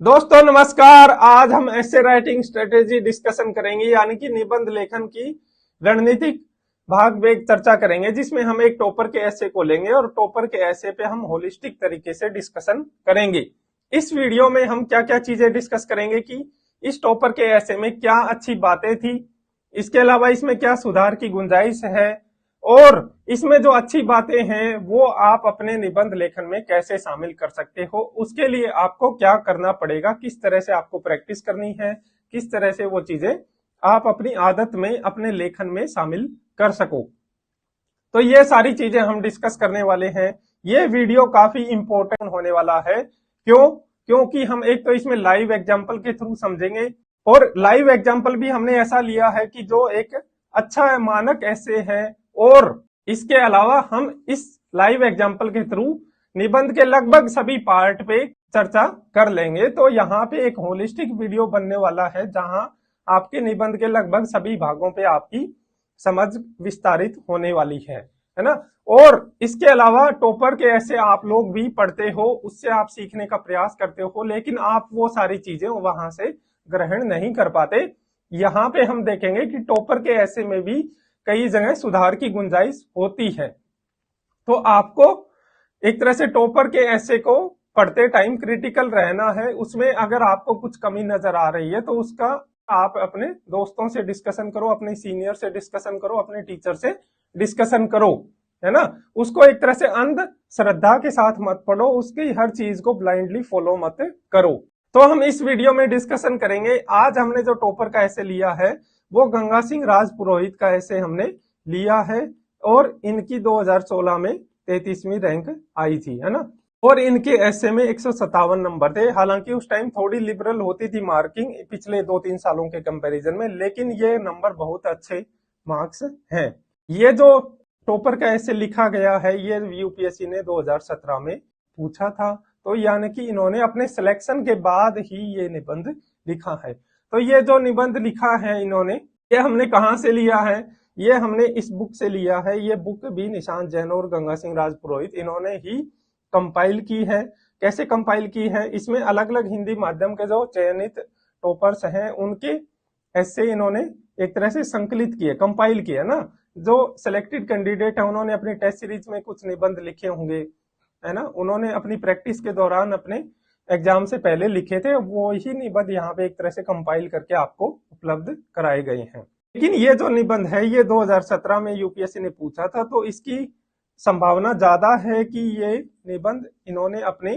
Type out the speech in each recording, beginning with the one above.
दोस्तों नमस्कार। आज हम ऐसे राइटिंग स्ट्रेटेजी डिस्कशन करेंगे, यानी कि निबंध लेखन की रणनीतिक भाग में चर्चा करेंगे, जिसमें हम एक टॉपर के ऐसे को लेंगे और टॉपर के ऐसे पे हम होलिस्टिक तरीके से डिस्कशन करेंगे। इस वीडियो में हम क्या क्या चीजें डिस्कस करेंगे कि इस टॉपर के ऐसे में क्या अच्छी बातें थी, इसके अलावा इसमें क्या सुधार की गुंजाइश है, और इसमें जो अच्छी बातें हैं वो आप अपने निबंध लेखन में कैसे शामिल कर सकते हो। उसके लिए आपको क्या करना पड़ेगा, किस तरह से आपको प्रैक्टिस करनी है, किस तरह से वो चीजें आप अपनी आदत में अपने लेखन में शामिल कर सको। तो ये सारी चीजें हम डिस्कस करने वाले हैं। ये वीडियो काफी इंपॉर्टेंट होने वाला है। क्योंकि हम एक तो इसमें लाइव एग्जाम्पल के थ्रू समझेंगे, और लाइव एग्जाम्पल भी हमने ऐसा लिया है कि जो एक अच्छा मानक ऐसे है, और इसके अलावा हम इस लाइव एग्जाम्पल के थ्रू निबंध के लगभग सभी पार्ट पे चर्चा कर लेंगे। तो यहाँ पे एक होलिस्टिक वीडियो बनने वाला है, जहां आपके निबंध के लगभग सभी भागों पे आपकी समझ विस्तारित होने वाली है ना। और इसके अलावा टॉपर के ऐसे आप लोग भी पढ़ते हो, उससे आप सीखने का प्रयास करते हो, लेकिन आप वो सारी चीजें वहां से ग्रहण नहीं कर पाते। यहाँ पे हम देखेंगे कि टॉपर के ऐसे में भी कई जगह सुधार की गुंजाइश होती है। तो आपको एक तरह से टॉपर के ऐसे को पढ़ते टाइम क्रिटिकल रहना है। उसमें अगर आपको कुछ कमी नजर आ रही है तो उसका आप अपने दोस्तों से डिस्कशन करो, अपने सीनियर से डिस्कशन करो, अपने टीचर से डिस्कशन करो, है ना। उसको एक तरह से अंध श्रद्धा के साथ मत पढ़ो, उसकी हर चीज को ब्लाइंडली फॉलो मत करो। तो हम इस वीडियो में डिस्कशन करेंगे। आज हमने जो टॉपर का ऐसे लिया है वो गंगा सिंह राजपुरोहित का ऐसे हमने लिया है, और इनकी 2016 में 33वीं रैंक आई थी, है ना। और इनके ऐसे में 157 नंबर थे। हालांकि उस टाइम थोड़ी लिबरल होती थी मार्किंग पिछले 2-3 सालों के कंपैरिजन में, लेकिन ये नंबर बहुत अच्छे मार्क्स हैं। ये जो टॉपर का ऐसे लिखा गया है ये यूपीएससी ने 2017 में पूछा था। तो यानी कि इन्होंने अपने सिलेक्शन के बाद ही ये निबंध लिखा है। तो ये जो निबंध लिखा है इन्होंने, ये हमने कहाँ से लिया है? ये हमने इस बुक से लिया है। ये बुक भी निशांत जैन और गंगा सिंह राजपुरोहित इन्होंने ही कंपाइल की है। कैसे कंपाइल की है? इसमें अलग अलग हिंदी माध्यम के जो चयनित टॉपर्स हैं उनके ऐसे इन्होंने एक तरह से संकलित किए, कंपाइल किए ना। जो सिलेक्टेड कैंडिडेट है उन्होंने अपनी टेस्ट सीरीज में कुछ निबंध लिखे होंगे, है ना। उन्होंने अपनी प्रैक्टिस के दौरान अपने एग्जाम से पहले लिखे थे, वो ही निबंध यहाँ पे एक तरह से कंपाइल करके आपको उपलब्ध कराए गए हैं। लेकिन ये जो निबंध है ये 2017 में यूपीएससी ने पूछा था, तो इसकी संभावना ज्यादा है कि ये निबंध इन्होंने अपने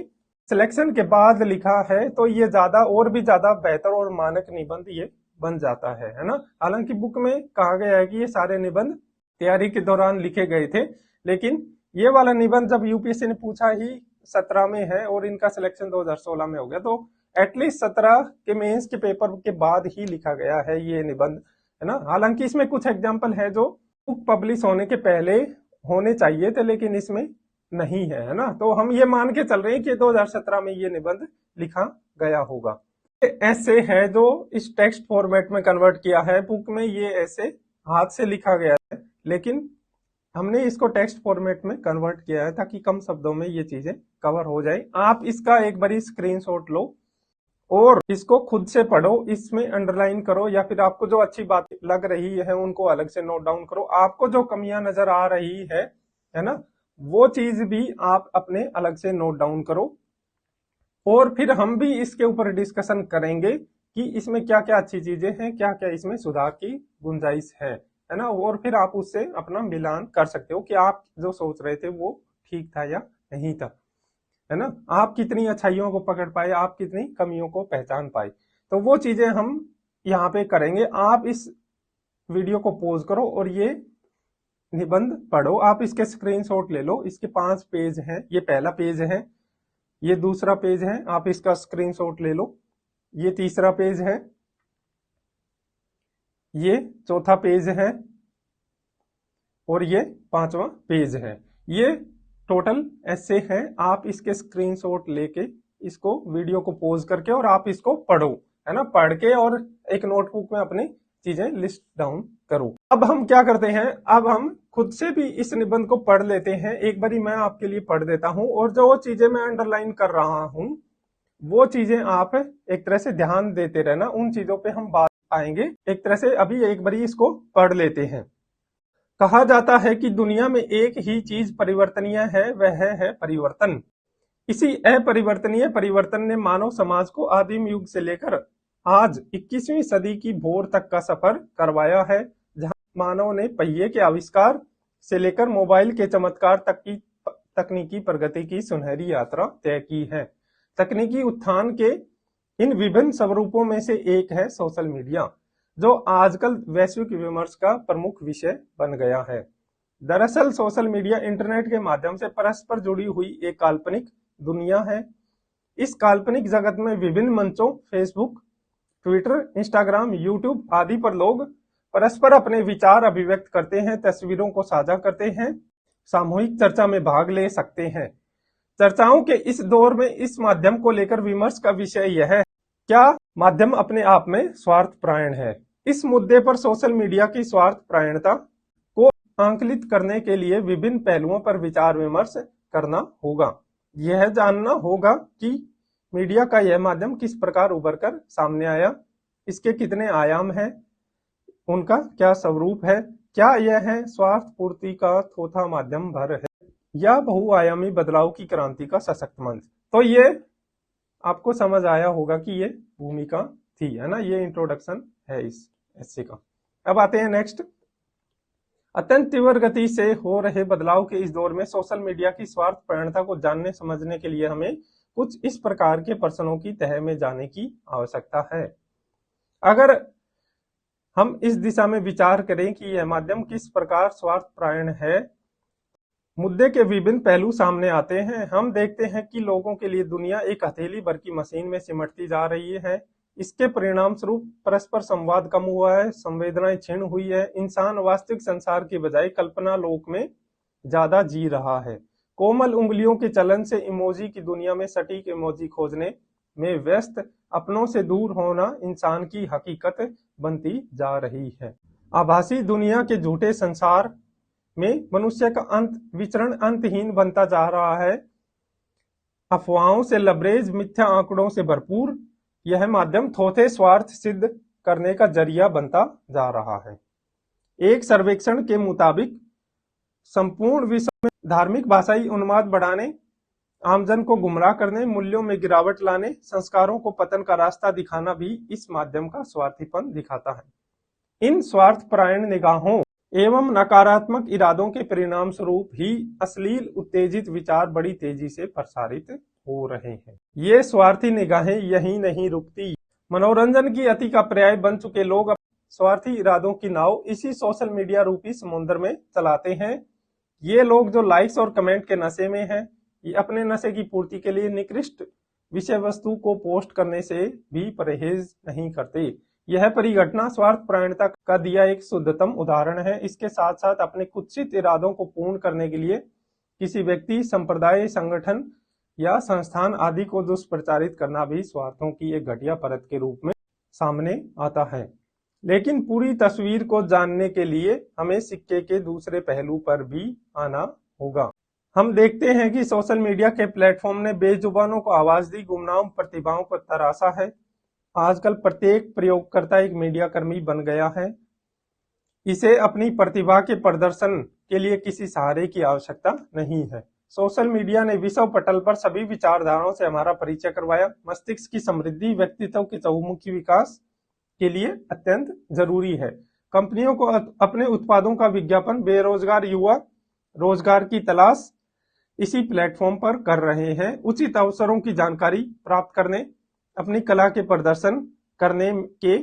सिलेक्शन के बाद लिखा है, तो ये ज्यादा और भी ज्यादा बेहतर और मानक निबंध ये बन जाता है ना। हालांकि बुक में कहा गया है कि ये सारे निबंध तैयारी के दौरान लिखे गए थे, लेकिन ये वाला निबंध जब यूपीएससी ने पूछा ही 17 में है और इनका सिलेक्शन 2016 में हो गया, तो एटलीस्ट 17 के मेंस के पेपर के बाद ही लिखा गया है ये निबंध, है ना। हालांकि इसमें कुछ एग्जाम्पल है जो बुक पब्लिश होने के पहले होने चाहिए थे, लेकिन इसमें नहीं है ना। तो हम ये मान के चल रहे हैं कि 2017 में ये निबंध लिखा गया होगा। ऐसे है जो इस टेक्स्ट फॉर्मेट में कन्वर्ट किया है। बुक में ये ऐसे हाथ से लिखा गया है, लेकिन हमने इसको टेक्स्ट फॉर्मेट में कन्वर्ट किया है ताकि कम शब्दों में ये चीजें कवर हो जाए। आप इसका एक बारी स्क्रीनशॉट लो और इसको खुद से पढ़ो, इसमें अंडरलाइन करो, या फिर आपको जो अच्छी बात लग रही है उनको अलग से नोट डाउन करो। आपको जो कमियां नजर आ रही है ना, वो चीज भी आप अपने अलग से नोट डाउन करो। और फिर हम भी इसके ऊपर डिस्कशन करेंगे कि इसमें क्या क्या अच्छी चीजें हैं, क्या क्या इसमें सुधार की गुंजाइश है ना। और फिर आप उससे अपना मिलान कर सकते हो कि आप जो सोच रहे थे वो ठीक था या नहीं था, है ना। आप कितनी अच्छाइयों को पकड़ पाए, आप कितनी कमियों को पहचान पाए, तो वो चीजें हम यहाँ पे करेंगे। आप इस वीडियो को पॉज करो और ये निबंध पढ़ो। आप इसके स्क्रीनशॉट ले लो। इसके 5 पेज हैं। ये पहला पेज है, ये दूसरा पेज है, आप इसका स्क्रीनशॉट ले लो। ये तीसरा पेज है, ये चौथा पेज है, और ये 5वां पेज है। ये टोटल ऐसे है। आप इसके स्क्रीनशॉट लेके इसको वीडियो को पॉज करके और आप इसको पढ़ो, है ना। पढ़ के और एक नोटबुक में अपनी चीजें लिस्ट डाउन करो। अब हम क्या करते हैं, अब हम खुद से भी इस निबंध को पढ़ लेते हैं। एक बारी मैं आपके लिए पढ़ देता हूं, और जो चीजें मैं अंडरलाइन कर रहा हूं वो चीजें आप एक तरह से ध्यान देते रहना, उन चीजों पे हम बात आएंगे। एक तरह से अभी एक बारी इसको पढ़ लेते हैं। कहा जाता है कि दुनिया में एक ही चीज परिवर्तनीय है, वह है परिवर्तन। इसी अपरिवर्तनीय परिवर्तन ने मानव समाज को आदिम युग से लेकर आज 21वीं सदी की भोर तक का सफर करवाया है, जहां मानव ने पहिए के आविष्कार से लेकर मोबाइल के चमत्कार तक की तकनीकी प्रगति की सुनहरी यात्रा तय की है। तकनीकी उत्थान के इन विभिन्न स्वरूपों में से एक है सोशल मीडिया, जो आजकल वैश्विक विमर्श का प्रमुख विषय बन गया है। दरअसल सोशल मीडिया इंटरनेट के माध्यम से परस्पर जुड़ी हुई एक काल्पनिक दुनिया है। इस काल्पनिक जगत में विभिन्न मंचों फेसबुक, ट्विटर, इंस्टाग्राम, यूट्यूब आदि पर लोग परस्पर अपने विचार अभिव्यक्त करते हैं, तस्वीरों को साझा करते हैं, सामूहिक चर्चा में भाग ले सकते हैं। चर्चाओं के इस दौर में इस माध्यम को लेकर विमर्श का विषय यह है, क्या माध्यम अपने आप में स्वार्थपरायण है? इस मुद्दे पर सोशल मीडिया की स्वार्थपरायणता को आंकलित करने के लिए विभिन्न पहलुओं पर विचार विमर्श करना होगा। यह जानना होगा कि मीडिया का यह माध्यम किस प्रकार उभर कर सामने आया, इसके कितने आयाम हैं, उनका क्या स्वरूप है, क्या यह है स्वार्थ पूर्ति का थोथा माध्यम भर है या बहुआयामी बदलाव की क्रांति का सशक्त मंच। तो ये आपको समझ आया होगा कि ये भूमिका थी, है ना। ये इंट्रोडक्शन है इस एस्से का। अब आते हैं नेक्स्ट। अत्यंत तीव्र गति से हो रहे बदलाव के इस दौर में सोशल मीडिया की स्वार्थपरायणता को जानने समझने के लिए हमें कुछ इस प्रकार के प्रश्नों की तह में जाने की आवश्यकता है। अगर हम इस दिशा में विचार करें कि यह माध्यम किस प्रकार स्वार्थपरायण है, मुद्दे के विभिन्न पहलू सामने आते हैं। हम देखते हैं कि लोगों के लिए दुनिया एक हथेली भर की मशीन में सिमटती जा रही है। इसके परिणाम स्वरूप परस्पर संवाद कम हुआ है, संवेदनाएं क्षीण हुई है। इंसान वास्तविक संसार की बजाय कल्पना लोक में ज्यादा जी रहा है। कोमल उंगलियों के चलन से इमोजी की दुनिया में सटीक इमोजी खोजने में व्यस्त अपनों से दूर होना इंसान की हकीकत बनती जा रही है। आभासी दुनिया के झूठे संसार में मनुष्य का विचरण अंतहीन बनता जा रहा है। अफवाहों से लबरेज मिथ्या आंकड़ों से भरपूर यह माध्यम थोथे स्वार्थ सिद्ध करने का जरिया बनता जा रहा है। एक सर्वेक्षण के मुताबिक संपूर्ण विश्व में धार्मिक भाषाई उन्माद बढ़ाने, आमजन को गुमराह करने, मूल्यों में गिरावट लाने, संस्कारों को पतन का रास्ता दिखाना भी इस माध्यम का स्वार्थीपन दिखाता है। इन स्वार्थपरायण निगाहों एवं नकारात्मक इरादों के परिणाम स्वरूप ही अश्लील उत्तेजित विचार बड़ी तेजी से प्रसारित हो रहे हैं। ये स्वार्थी निगाहें यही नहीं रुकती। मनोरंजन की अति का पर्याय बन चुके लोग स्वार्थी इरादों की नाव इसी सोशल मीडिया रूपी समुद्र में चलाते हैं। ये लोग जो लाइक्स और कमेंट के नशे में हैं, ये अपने नशे की पूर्ति के लिए निकृष्ट विषय वस्तु को पोस्ट करने से भी परहेज नहीं करते। यह परिघटना स्वार्थपरायणता का दिया एक शुद्धतम उदाहरण है। इसके साथ साथ अपने कुत्सित इरादों को पूर्ण करने के लिए किसी व्यक्ति, संप्रदाय, संगठन या संस्थान आदि को दुष्प्रचारित करना भी स्वार्थों की एक घटिया परत के रूप में सामने आता है। लेकिन पूरी तस्वीर को जानने के लिए हमें सिक्के के दूसरे पहलू पर भी आना होगा। हम देखते हैं कि सोशल मीडिया के प्लेटफॉर्म ने बेजुबानों को आवाज दी, गुमनाम प्रतिभाओं को तराशा है। आजकल प्रत्येक प्रयोगकर्ता एक मीडिया कर्मी बन गया है। इसे अपनी प्रतिभा के प्रदर्शन के लिए किसी सहारे की आवश्यकता नहीं है। सोशल मीडिया ने विश्व पटल पर सभी विचारधाराओं से हमारा परिचय करवाया। मस्तिष्क की समृद्धि व्यक्तित्व के चहुमुखी विकास के लिए अत्यंत जरूरी है। कंपनियों को अपने उत्पादों का विज्ञापन बेरोजगार युवा रोजगार की तलाश इसी प्लेटफॉर्म पर कर रहे हैं। उचित अवसरों की जानकारी प्राप्त करने, अपनी कला के प्रदर्शन करने के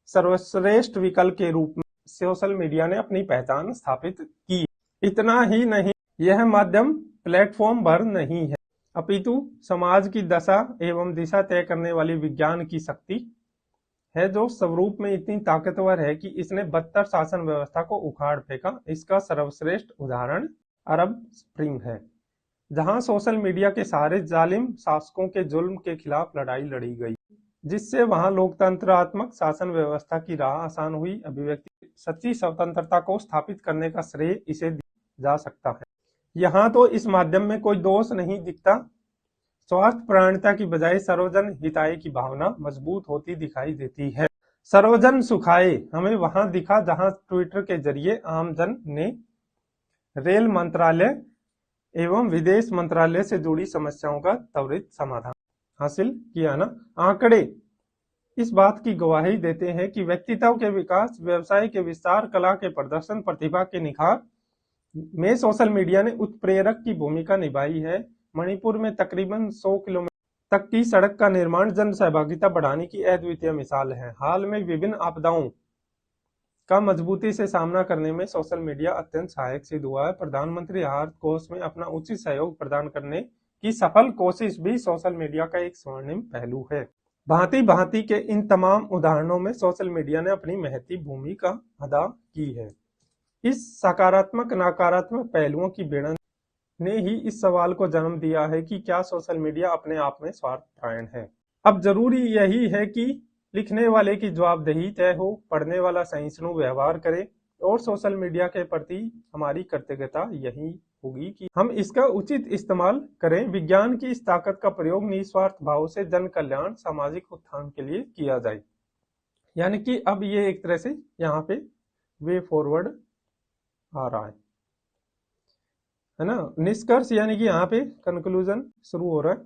सर्वश्रेष्ठ विकल्प के रूप में सोशल मीडिया ने अपनी पहचान स्थापित की। इतना ही नहीं, यह माध्यम प्लेटफॉर्म भर नहीं है, अपितु समाज की दशा एवं दिशा तय करने वाली विज्ञान की शक्ति है, जो स्वरूप में इतनी ताकतवर है कि इसने बदतर शासन व्यवस्था को उखाड़ फेंका। इसका सर्वश्रेष्ठ उदाहरण अरब स्प्रिंग है, जहां सोशल मीडिया के सहारे जालिम शासकों के जुल्म के खिलाफ लड़ाई लड़ी गई, जिससे वहां लोकतंत्रात्मक शासन व्यवस्था की राह आसान हुई। अभिव्यक्ति सच्ची स्वतंत्रता को स्थापित करने का श्रेय इसे दिया जा सकता है। यहाँ तो इस माध्यम में कोई दोष नहीं दिखता। स्वार्थपरायणता की बजाय सर्वजन हिताय की भावना मजबूत होती दिखाई देती है। सर्वजन सुखाय हमें वहां दिखा जहां ट्विटर के जरिए आमजन ने रेल मंत्रालय एवं विदेश मंत्रालय से जुड़ी समस्याओं का त्वरित समाधान हासिल किया ना। आंकड़े इस बात की गवाही देते हैं कि व्यक्तित्व के विकास, व्यवसाय के विस्तार, कला के प्रदर्शन, प्रतिभा के निखार में सोशल मीडिया ने उत्प्रेरक की भूमिका निभाई है। मणिपुर में तकरीबन 100 किलोमीटर तक की सड़क का निर्माण जन सहभागिता बढ़ाने की अद्वितीय मिसाल है। हाल में विभिन्न आपदाओं का मजबूती से सामना करने में सोशल मीडिया अत्यंत सहायक सिद्ध हुआ है। प्रधानमंत्री राहत कोष में अपना उचित सहयोग प्रदान करने की सफल कोशिश भी सोशल मीडिया का एक स्वर्णिम पहलू है। भांति भांति के इन तमाम उदाहरणों में सोशल मीडिया ने अपनी महती भूमिका अदा की है। इस सकारात्मक नकारात्मक पहलुओं की भिड़ंत ने ही इस सवाल को जन्म दिया है कि क्या सोशल मीडिया अपने आप में स्वार्थपरायण है। अब जरूरी यही है कि लिखने वाले की जवाबदेही तय हो, पढ़ने वाला सहिष्णु व्यवहार करे और सोशल मीडिया के प्रति हमारी कृतज्ञता यही होगी कि हम इसका उचित इस्तेमाल करें। विज्ञान की इस ताकत का प्रयोग निस्वार्थ भाव से जन कल्याण, सामाजिक उत्थान के लिए किया जाए। यानी कि अब ये एक तरह से यहाँ पे वे फॉरवर्ड आ रहा है ना। निष्कर्ष यानी कि यहाँ पे कंक्लूजन शुरू हो रहा है।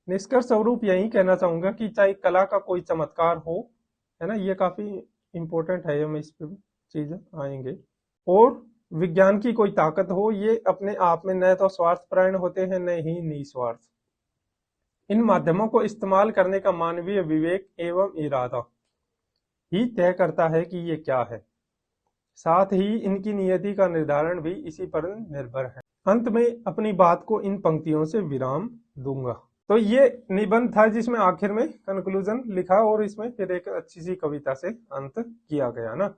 निष्कर्ष स्वरूप यही कहना चाहूंगा कि चाहे कला का कोई चमत्कार हो, है ना, ये काफी इंपॉर्टेंट है, हम इस पे चीज आएंगे, और विज्ञान की कोई ताकत हो, ये अपने आप में न तो स्वार्थपरायण होते हैं न ही निस्वार्थ। इन माध्यमों को इस्तेमाल करने का मानवीय विवेक एवं इरादा ही तय करता है कि ये क्या है। साथ ही इनकी नियति का निर्धारण भी इसी पर निर्भर है। अंत में अपनी बात को इन पंक्तियों से विराम दूंगा। तो ये निबंध था जिसमें आखिर में कंक्लूजन लिखा और इसमें फिर एक अच्छी सी कविता से अंत किया गया ना।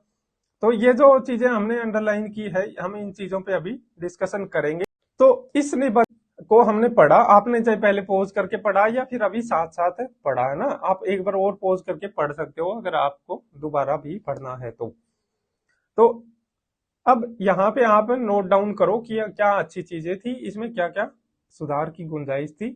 तो ये जो चीजें हमने अंडरलाइन की है, हम इन चीजों पे अभी डिस्कशन करेंगे। तो इस निबंध को हमने पढ़ा, आपने चाहे पहले पॉज करके पढ़ा या फिर अभी साथ साथ पढ़ा, है ना। आप एक बार और पॉज करके पढ़ सकते हो अगर आपको दोबारा भी पढ़ना है तो अब यहाँ पे आप नोट डाउन करो कि क्या अच्छी चीजें थी, इसमें क्या क्या सुधार की गुंजाइश थी।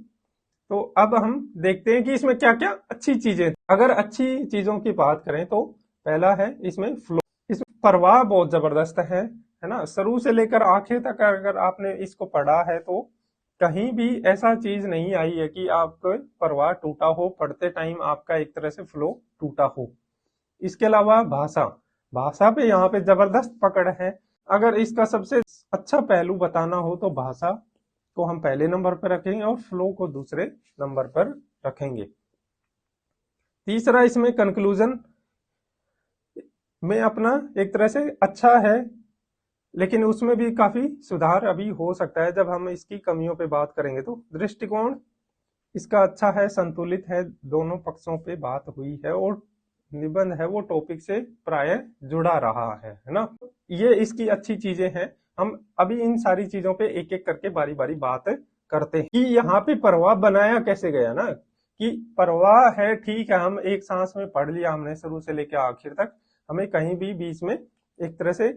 तो अब हम देखते हैं कि इसमें क्या क्या अच्छी चीजें। अगर अच्छी चीजों की बात करें तो पहला है इसमें फ्लो, इसमें प्रवाह बहुत जबरदस्त है ना। शुरू से लेकर आखिर तक अगर आपने इसको पढ़ा है तो कहीं भी ऐसा चीज नहीं आई है कि आपका प्रवाह टूटा हो, पढ़ते टाइम आपका एक तरह से फ्लो टूटा हो। इसके अलावा भाषा पे यहाँ पे जबरदस्त पकड़ है। अगर इसका सबसे अच्छा पहलू बताना हो तो भाषा को हम पहले नंबर पर रखेंगे और फ्लो को दूसरे नंबर पर रखेंगे। तीसरा इसमें कंक्लूजन में अपना एक तरह से अच्छा है, लेकिन उसमें भी काफी सुधार अभी हो सकता है जब हम इसकी कमियों पे बात करेंगे। तो दृष्टिकोण इसका अच्छा है, संतुलित है, दोनों पक्षों पे बात हुई है और निबंध है वो टॉपिक से प्राय जुड़ा रहा है ना। ये इसकी अच्छी चीजें हैं। हम अभी इन सारी चीजों पे एक एक करके बारी बारी बात करते हैं कि यहाँ पे प्रवाह बनाया कैसे गया ना। कि प्रवाह है, ठीक है, हम एक सांस में पढ़ लिया हमने शुरू से लेकर आखिर तक, हमें कहीं भी बीच में एक तरह से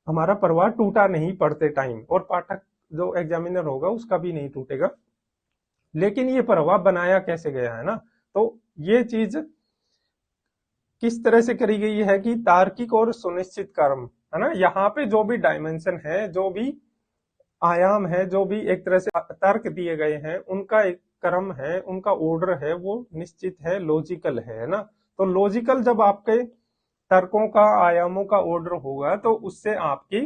हमारा प्रवाह टूटा नहीं पढ़ते टाइम, और पाठक जो एग्जामिनर होगा उसका भी नहीं टूटेगा। लेकिन ये प्रवाह बनाया कैसे गया है ना, तो ये चीज किस तरह से करी गई है कि तार्किक और सुनिश्चित कर्म, है ना। यहाँ पे जो भी डायमेंशन है, जो भी आयाम है, जो भी एक तरह से तर्क दिए गए हैं, उनका एक क्रम है, उनका ऑर्डर है, वो निश्चित है, लॉजिकल है ना। तो लॉजिकल जब आपके तर्कों का, आयामों का ऑर्डर होगा तो उससे आपकी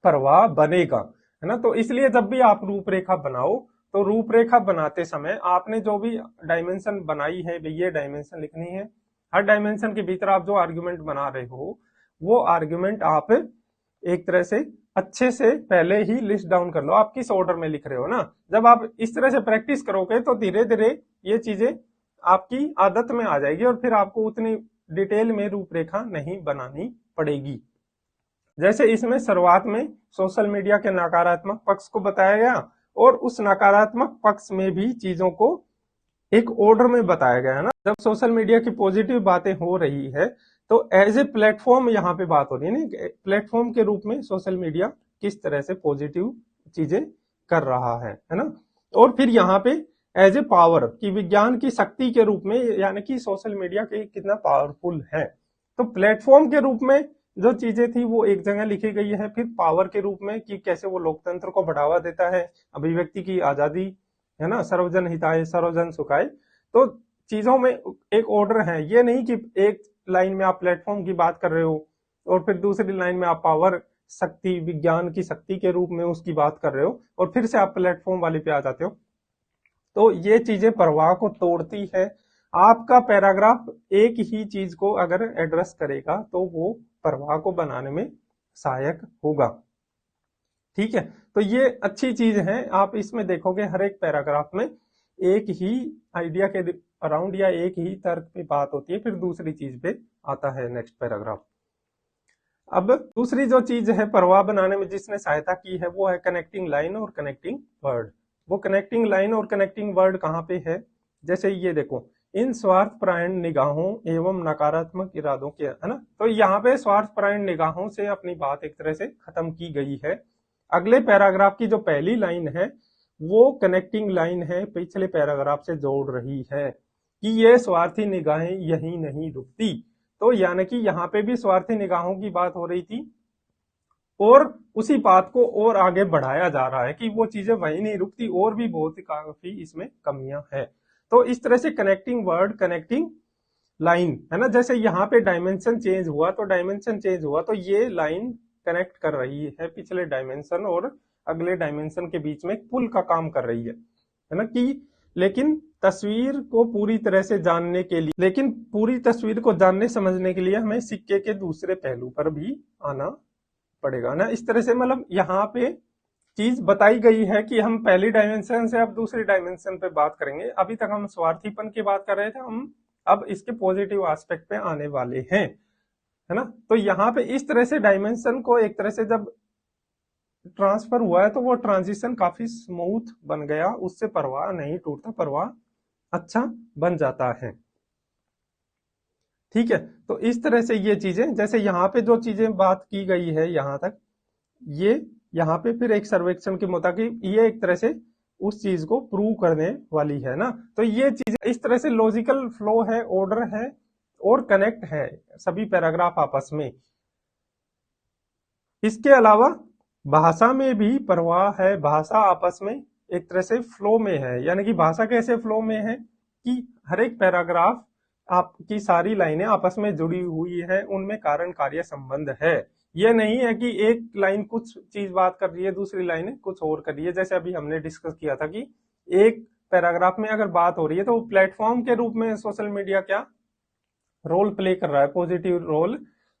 प्रवाह बनेगा, है ना। तो इसलिए जब भी आप रूपरेखा बनाओ तो रूपरेखा बनाते समय आपने जो भी डायमेंशन बनाई है, ये डायमेंशन लिखनी है। हर डायमेंशन के भीतर आप जो आर्ग्यूमेंट बना रहे हो वो आर्ग्यूमेंट आप एक तरह से अच्छे से पहले ही लिस्ट डाउन कर लो, आप किस ऑर्डर में लिख रहे हो ना। जब आप इस तरह से प्रैक्टिस करोगे तो धीरे धीरे ये चीजें आपकी आदत में आ जाएगी और फिर आपको उतनी डिटेल में रूपरेखा नहीं बनानी पड़ेगी। जैसे इसमें शुरुआत में सोशल मीडिया के नकारात्मक पक्ष को बताया गया और उस नकारात्मक पक्ष में भी चीजों को एक ऑर्डर में बताया गया है ना। जब सोशल मीडिया की पॉजिटिव बातें हो रही है तो एज ए प्लेटफॉर्म यहाँ पे बात हो रही है ना, प्लेटफॉर्म के रूप में सोशल मीडिया किस तरह से पॉजिटिव चीजें कर रहा है ना। और फिर यहाँ पे एज ए पावर, कि विज्ञान की शक्ति के रूप में, यानी कि सोशल मीडिया के कितना पावरफुल है। तो प्लेटफॉर्म के रूप में जो चीजें थी वो एक जगह लिखी गई है, फिर पावर के रूप में कि कैसे वो लोकतंत्र को बढ़ावा देता है, अभिव्यक्ति की आजादी, है ना, सर्वजन हिताय सर्वजन सुखाय। तो चीजों में एक ऑर्डर है, ये नहीं कि एक लाइन में आप प्लेटफॉर्म की बात कर रहे हो और फिर दूसरी लाइन में आप पावर, शक्ति, विज्ञान की शक्ति के रूप में उसकी बात कर रहे हो और फिर से आप प्लेटफॉर्म वाले पे आ जाते हो। तो ये चीजें प्रवाह को तोड़ती है। आपका पैराग्राफ एक ही चीज को अगर एड्रेस करेगा तो वो प्रवाह को बनाने में सहायक होगा। ठीक है, तो ये अच्छी चीज है। आप इसमें देखोगे हर एक पैराग्राफ में एक ही आइडिया के अराउंड या एक ही तर्क पे बात होती है, फिर दूसरी चीज पे आता है नेक्स्ट पैराग्राफ। अब दूसरी जो चीज है प्रवाह बनाने में जिसने सहायता की है वो है कनेक्टिंग लाइन और कनेक्टिंग वर्ड। वो कनेक्टिंग लाइन और कनेक्टिंग वर्ड कहाँ पे है, जैसे ये देखो, इन स्वार्थपरायण निगाहों एवं नकारात्मक इरादों के, है ना, तो यहाँ पे स्वार्थपरायण निगाहों से अपनी बात एक तरह से खत्म की गई है। अगले पैराग्राफ की जो पहली लाइन है वो कनेक्टिंग लाइन है, पिछले पैराग्राफ से जोड़ रही है कि ये स्वार्थी निगाहें यही नहीं रुकती। तो यानी कि यहाँ पे भी स्वार्थी निगाहों की बात हो रही थी और उसी बात को और आगे बढ़ाया जा रहा है कि वो चीजें वहीं नहीं रुकती, और भी बहुत काफी इसमें कमियां हैं। तो इस तरह से कनेक्टिंग वर्ड, कनेक्टिंग लाइन, है ना, जैसे यहाँ पे डायमेंशन चेंज हुआ तो डायमेंशन चेंज हुआ तो ये लाइन कनेक्ट कर रही है पिछले डायमेंशन और अगले डायमेंशन के बीच में पुल का काम कर रही है ना, कि लेकिन तस्वीर को पूरी तरह से जानने के लिए, लेकिन पूरी तस्वीर को जानने समझने के लिए हमें सिक्के के दूसरे पहलू पर भी आना पड़ेगा ना। इस तरह से मतलब यहाँ पे चीज बताई गई है कि हम पहली डायमेंशन से अब दूसरी डायमेंशन पे बात करेंगे। अभी तक हम स्वार्थीपन की बात कर रहे थे, हम अब इसके पॉजिटिव एस्पेक्ट पे आने वाले हैं, है ना। तो यहाँ पे इस तरह से डायमेंशन को एक तरह से जब ट्रांसफर हुआ है तो वो ट्रांजिशन काफी स्मूथ बन गया, उससे प्रवाह नहीं टूटता, प्रवाह अच्छा बन जाता है। ठीक है, तो इस तरह से ये चीजें, जैसे यहाँ पे जो चीजें बात की गई है यहाँ तक, ये यहाँ पे फिर एक सर्वेक्षण के मुताबिक ये एक तरह से उस चीज को प्रूव करने वाली है ना। तो ये चीज इस तरह से लॉजिकल फ्लो है, ऑर्डर है और कनेक्ट है सभी पैराग्राफ आपस में। इसके अलावा भाषा में भी प्रवाह है, भाषा आपस में एक तरह से फ्लो में है। यानी कि भाषा कैसे फ्लो में है कि हर एक पैराग्राफ आपकी सारी लाइनें आपस में जुड़ी हुई है, उनमें कारण कार्य संबंध है। ये नहीं है कि एक लाइन कुछ चीज बात कर रही है, दूसरी लाइन कुछ और कर रही है। जैसे अभी हमने डिस्कस किया था कि एक पैराग्राफ में अगर बात हो रही है तो प्लेटफॉर्म के रूप में सोशल मीडिया क्या रोल प्ले कर रहा है, पॉजिटिव रोल,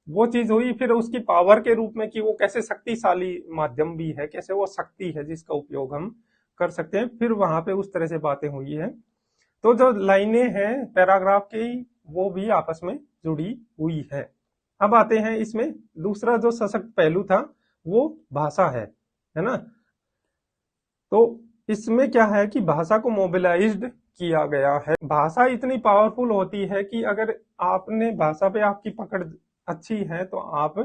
वो चीज हुई। फिर उसकी पावर के रूप में कि वो कैसे शक्तिशाली माध्यम भी है, कैसे वो शक्ति है जिसका उपयोग हम कर सकते हैं, फिर वहां पे उस तरह से बातें हुई है। तो जो लाइनें हैं पैराग्राफ की वो भी आपस में जुड़ी हुई है। अब आते हैं इसमें दूसरा जो सशक्त पहलू था वो भाषा है ना। तो इसमें क्या है कि भाषा को मोबिलाइज्ड किया गया है। भाषा इतनी पावरफुल होती है कि अगर आपने भाषा पे आपकी पकड़ अच्छी है तो आप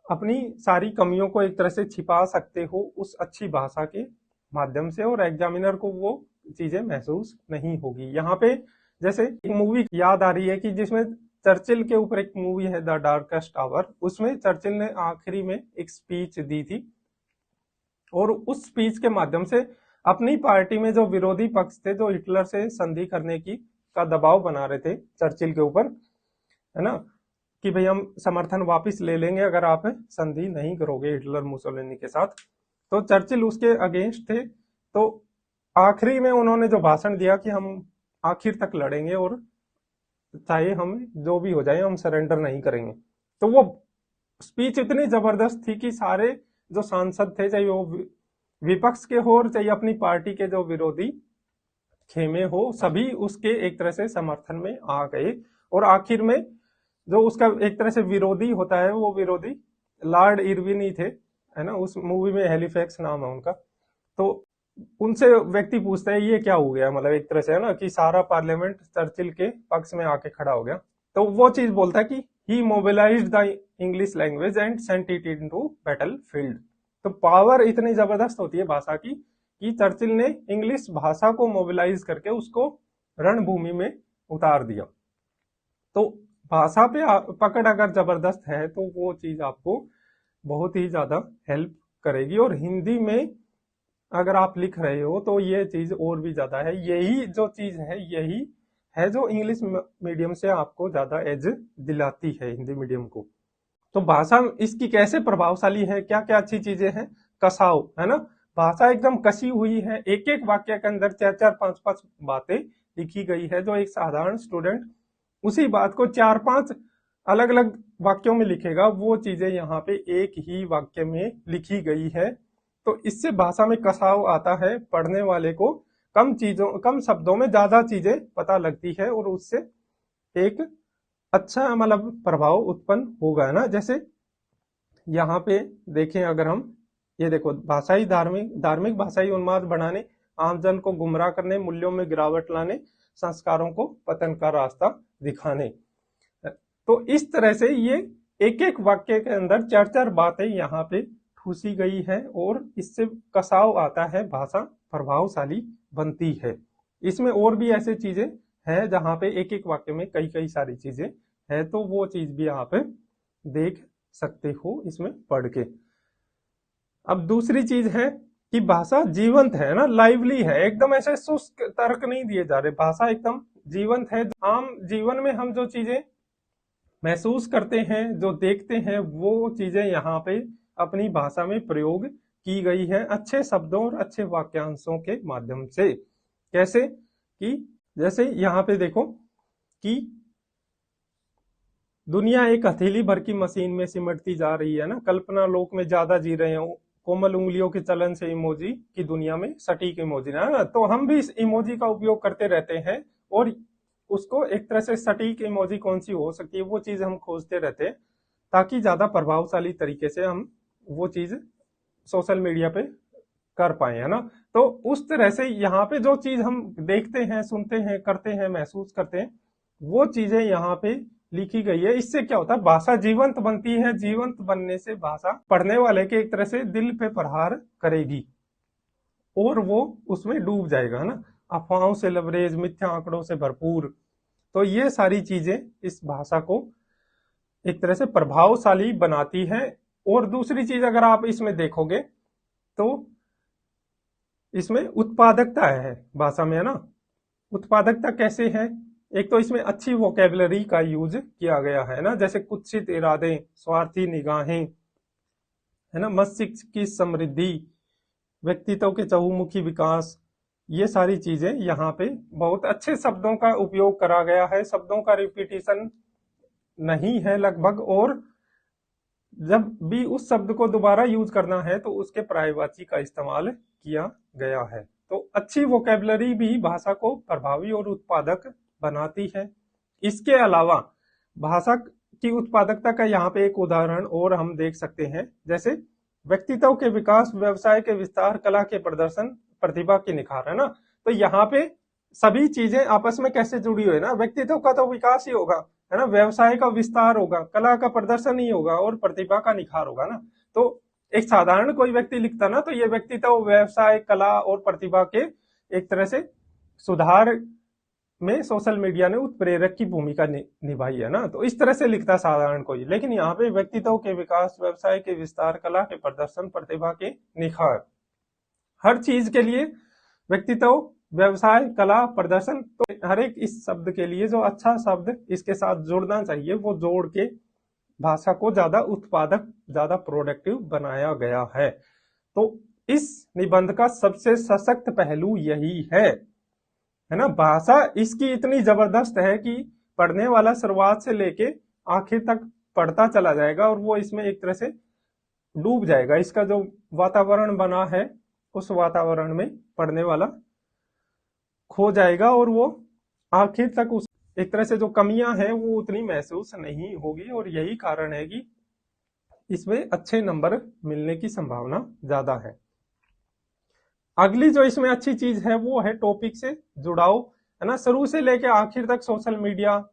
अपनी सारी कमियों को एक तरह से छिपा सकते हो उस अच्छी भाषा के माध्यम से, और एग्जामिनर को वो चीजें महसूस नहीं होगी। यहाँ पे जैसे एक मूवी याद आ रही है कि जिसमें चर्चिल के ऊपर एक मूवी है द डार्केस्ट आवर, उसमें चर्चिल ने आखिरी में एक स्पीच दी थी और उस स्पीच के माध्यम से अपनी पार्टी में जो विरोधी पक्ष थे, जो हिटलर से संधि करने की का दबाव बना रहे थे चर्चिल के ऊपर, है ना, कि भाई हम समर्थन वापस ले लेंगे अगर आप संधि नहीं करोगे हिटलर मुसोलिनी के साथ। तो चर्चिल उसके अगेंस्ट थे। तो आखिरी में उन्होंने जो भाषण दिया कि हम आखिर तक लड़ेंगे और चाहे हम जो भी हो जाए हम सरेंडर नहीं करेंगे। तो वो स्पीच इतनी जबरदस्त थी कि सारे जो सांसद थे, चाहे वो विपक्ष के हो और चाहे अपनी पार्टी के जो विरोधी खेमे हो, सभी उसके एक तरह से समर्थन में आ गए। और आखिर में जो उसका एक तरह से विरोधी होता है, वो विरोधी लॉर्ड इरविन ही थे, है ना, उस मूवी में हेलिफैक्स नाम है उनका। तो उनसे व्यक्ति पूछता है ये क्या हो गया, मतलब एक तरह से, है ना, कि सारा पार्लियामेंट चर्चिल के पक्ष में आके खड़ा हो गया। तो वो चीज बोलता है कि he mobilised the English language and sent it into battlefield. तो पावर इतनी जबरदस्त होती है भाषा की कि चर्चिल ने इंग्लिश भाषा को मोबिलाइज करके उसको रणभूमि में उतार दिया। तो भाषा पे पकड़ अगर जबरदस्त है तो वो चीज आपको बहुत ही ज्यादा हेल्प करेगी। और हिंदी में अगर आप लिख रहे हो तो ये चीज और भी ज्यादा है। यही जो चीज है यही है जो इंग्लिश मीडियम से आपको ज्यादा एज दिलाती है हिंदी मीडियम को। तो भाषा इसकी कैसे प्रभावशाली है, क्या क्या अच्छी चीजें हैं। कसाव है ना, भाषा एकदम कसी हुई है, एक एक वाक्य के अंदर 4-4 5-5 बातें लिखी गई है। जो एक साधारण स्टूडेंट उसी बात को 4-5 अलग अलग वाक्यों में लिखेगा, वो चीजें यहाँ पे एक ही वाक्य में लिखी गई है। तो इससे भाषा में कसाव आता है, पढ़ने वाले को कम शब्दों में ज्यादा चीजें पता लगती है और उससे एक अच्छा मतलब प्रभाव उत्पन्न होगा, है ना। जैसे यहाँ पे देखें अगर हम, ये देखो, भाषाई धार्मिक भाषाई उन्माद बढ़ाने, आमजन को गुमराह करने, मूल्यों में गिरावट लाने, संस्कारों को पतन का रास्ता दिखाने। तो इस तरह से ये एक एक वाक्य के अंदर 4-4 बातें यहाँ पे ठूसी गई है और इससे कसाव आता है, भाषा प्रभावशाली बनती है। इसमें और भी ऐसे चीजें हैं जहां पे एक एक वाक्य में कई कई सारी चीजें है, तो वो चीज भी आप देख सकते हो इसमें पढ़ के। अब दूसरी चीज है कि भाषा जीवंत है ना, लाइवली है, एकदम ऐसे शुष्क तर्क नहीं दिए जा रहे, भाषा एकदम जीवंत है। आम जीवन में हम जो चीजें महसूस करते हैं, जो देखते हैं, वो चीजें यहाँ पे अपनी भाषा में प्रयोग की गई है अच्छे शब्दों और अच्छे वाक्यांशों के माध्यम से। कैसे कि जैसे यहाँ पे देखो कि दुनिया एक हथेली भर की मशीन में सिमटती जा रही है ना, कल्पना लोक में ज्यादा जी रहे हो, कोमल उंगलियों के चलन से इमोजी की दुनिया में सटीक इमोजी ना। तो हम भी इस इमोजी का उपयोग करते रहते हैं और उसको एक तरह से सटीक इमोजी कौन सी हो सकती है वो चीज हम खोजते रहते हैं, ताकि ज्यादा प्रभावशाली तरीके से हम वो चीज सोशल मीडिया पे कर पाए, है ना। तो उस तरह से यहाँ पे जो चीज हम देखते हैं, सुनते हैं, करते हैं, महसूस करते हैं, वो चीजें यहाँ पे लिखी गई है। इससे क्या होता है, भाषा जीवंत बनती है। जीवंत बनने से भाषा पढ़ने वाले के एक तरह से दिल पे प्रहार करेगी और वो उसमें डूब जाएगा, है ना। अफवाहों से लबरेज, मिथ्या आंकड़ों से भरपूर, तो ये सारी चीजें इस भाषा को एक तरह से प्रभावशाली बनाती है। और दूसरी चीज अगर आप इसमें देखोगे तो इसमें उत्पादकता है भाषा में, है ना। उत्पादकता कैसे है, एक तो इसमें अच्छी वोकेबलरी का यूज किया गया है ना, जैसे कुत्सित इरादे, स्वार्थी निगाहें, है ना, मस्तिष्क की समृद्धि, व्यक्तित्व के चहुमुखी विकास, ये सारी चीजें यहाँ पे बहुत अच्छे शब्दों का उपयोग करा गया है। शब्दों का रिपीटिशन नहीं है लगभग, और जब भी उस शब्द को दोबारा यूज करना है तो उसके पर्यायवाची का इस्तेमाल किया गया है। तो अच्छी वोकेबलरी भी भाषा को प्रभावी और उत्पादक बनाती है। इसके अलावा भाषा की उत्पादकता का यहाँ पे एक उदाहरण और हम देख सकते हैं, जैसे व्यक्तित्व के विकास, व्यवसाय के विस्तार, कला के प्रदर्शन, प्रतिभा की निखार, है ना। तो यहाँ पे सभी चीजें आपस में कैसे जुड़ी हुई है ना, व्यक्तित्व का तो विकास ही होगा, है ना, व्यवसाय का विस्तार होगा, कला का प्रदर्शन ही होगा और प्रतिभा का निखार होगा ना। तो एक साधारण कोई व्यक्ति लिखता ना, तो ये व्यक्तित्व, व्यवसाय, कला और प्रतिभा के एक तरह से सुधार में सोशल मीडिया ने उत्प्रेरक की भूमिका निभाई है ना। तो इस तरह से लिखता साधारण कोई, लेकिन यहाँ पे व्यक्तित्व के विकास, व्यवसाय के विस्तार, कला के प्रदर्शन, प्रतिभा के निखार, हर चीज के लिए व्यक्तित्व, व्यवसाय, कला, प्रदर्शन, तो हर एक इस शब्द के लिए जो अच्छा शब्द इसके साथ जुड़ना चाहिए वो जोड़ के भाषा को ज्यादा उत्पादक, ज्यादा प्रोडक्टिव बनाया गया है। तो इस निबंध का सबसे सशक्त पहलू यही है ना। भाषा इसकी इतनी जबरदस्त है कि पढ़ने वाला शुरुआत से लेके आखिर तक पढ़ता चला जाएगा और वो इसमें एक तरह से डूब जाएगा। इसका जो वातावरण बना है उस वातावरण में पढ़ने वाला खो जाएगा और वो आखिर तक उस एक तरह से जो कमियां हैं वो उतनी महसूस नहीं होगी, और यही कारण है कि इसमें अच्छे नंबर मिलने की संभावना ज्यादा है। अगली जो इसमें अच्छी चीज है वो है टॉपिक से जुड़ाव, है ना। शुरू से लेके आखिर तक सोशल मीडिया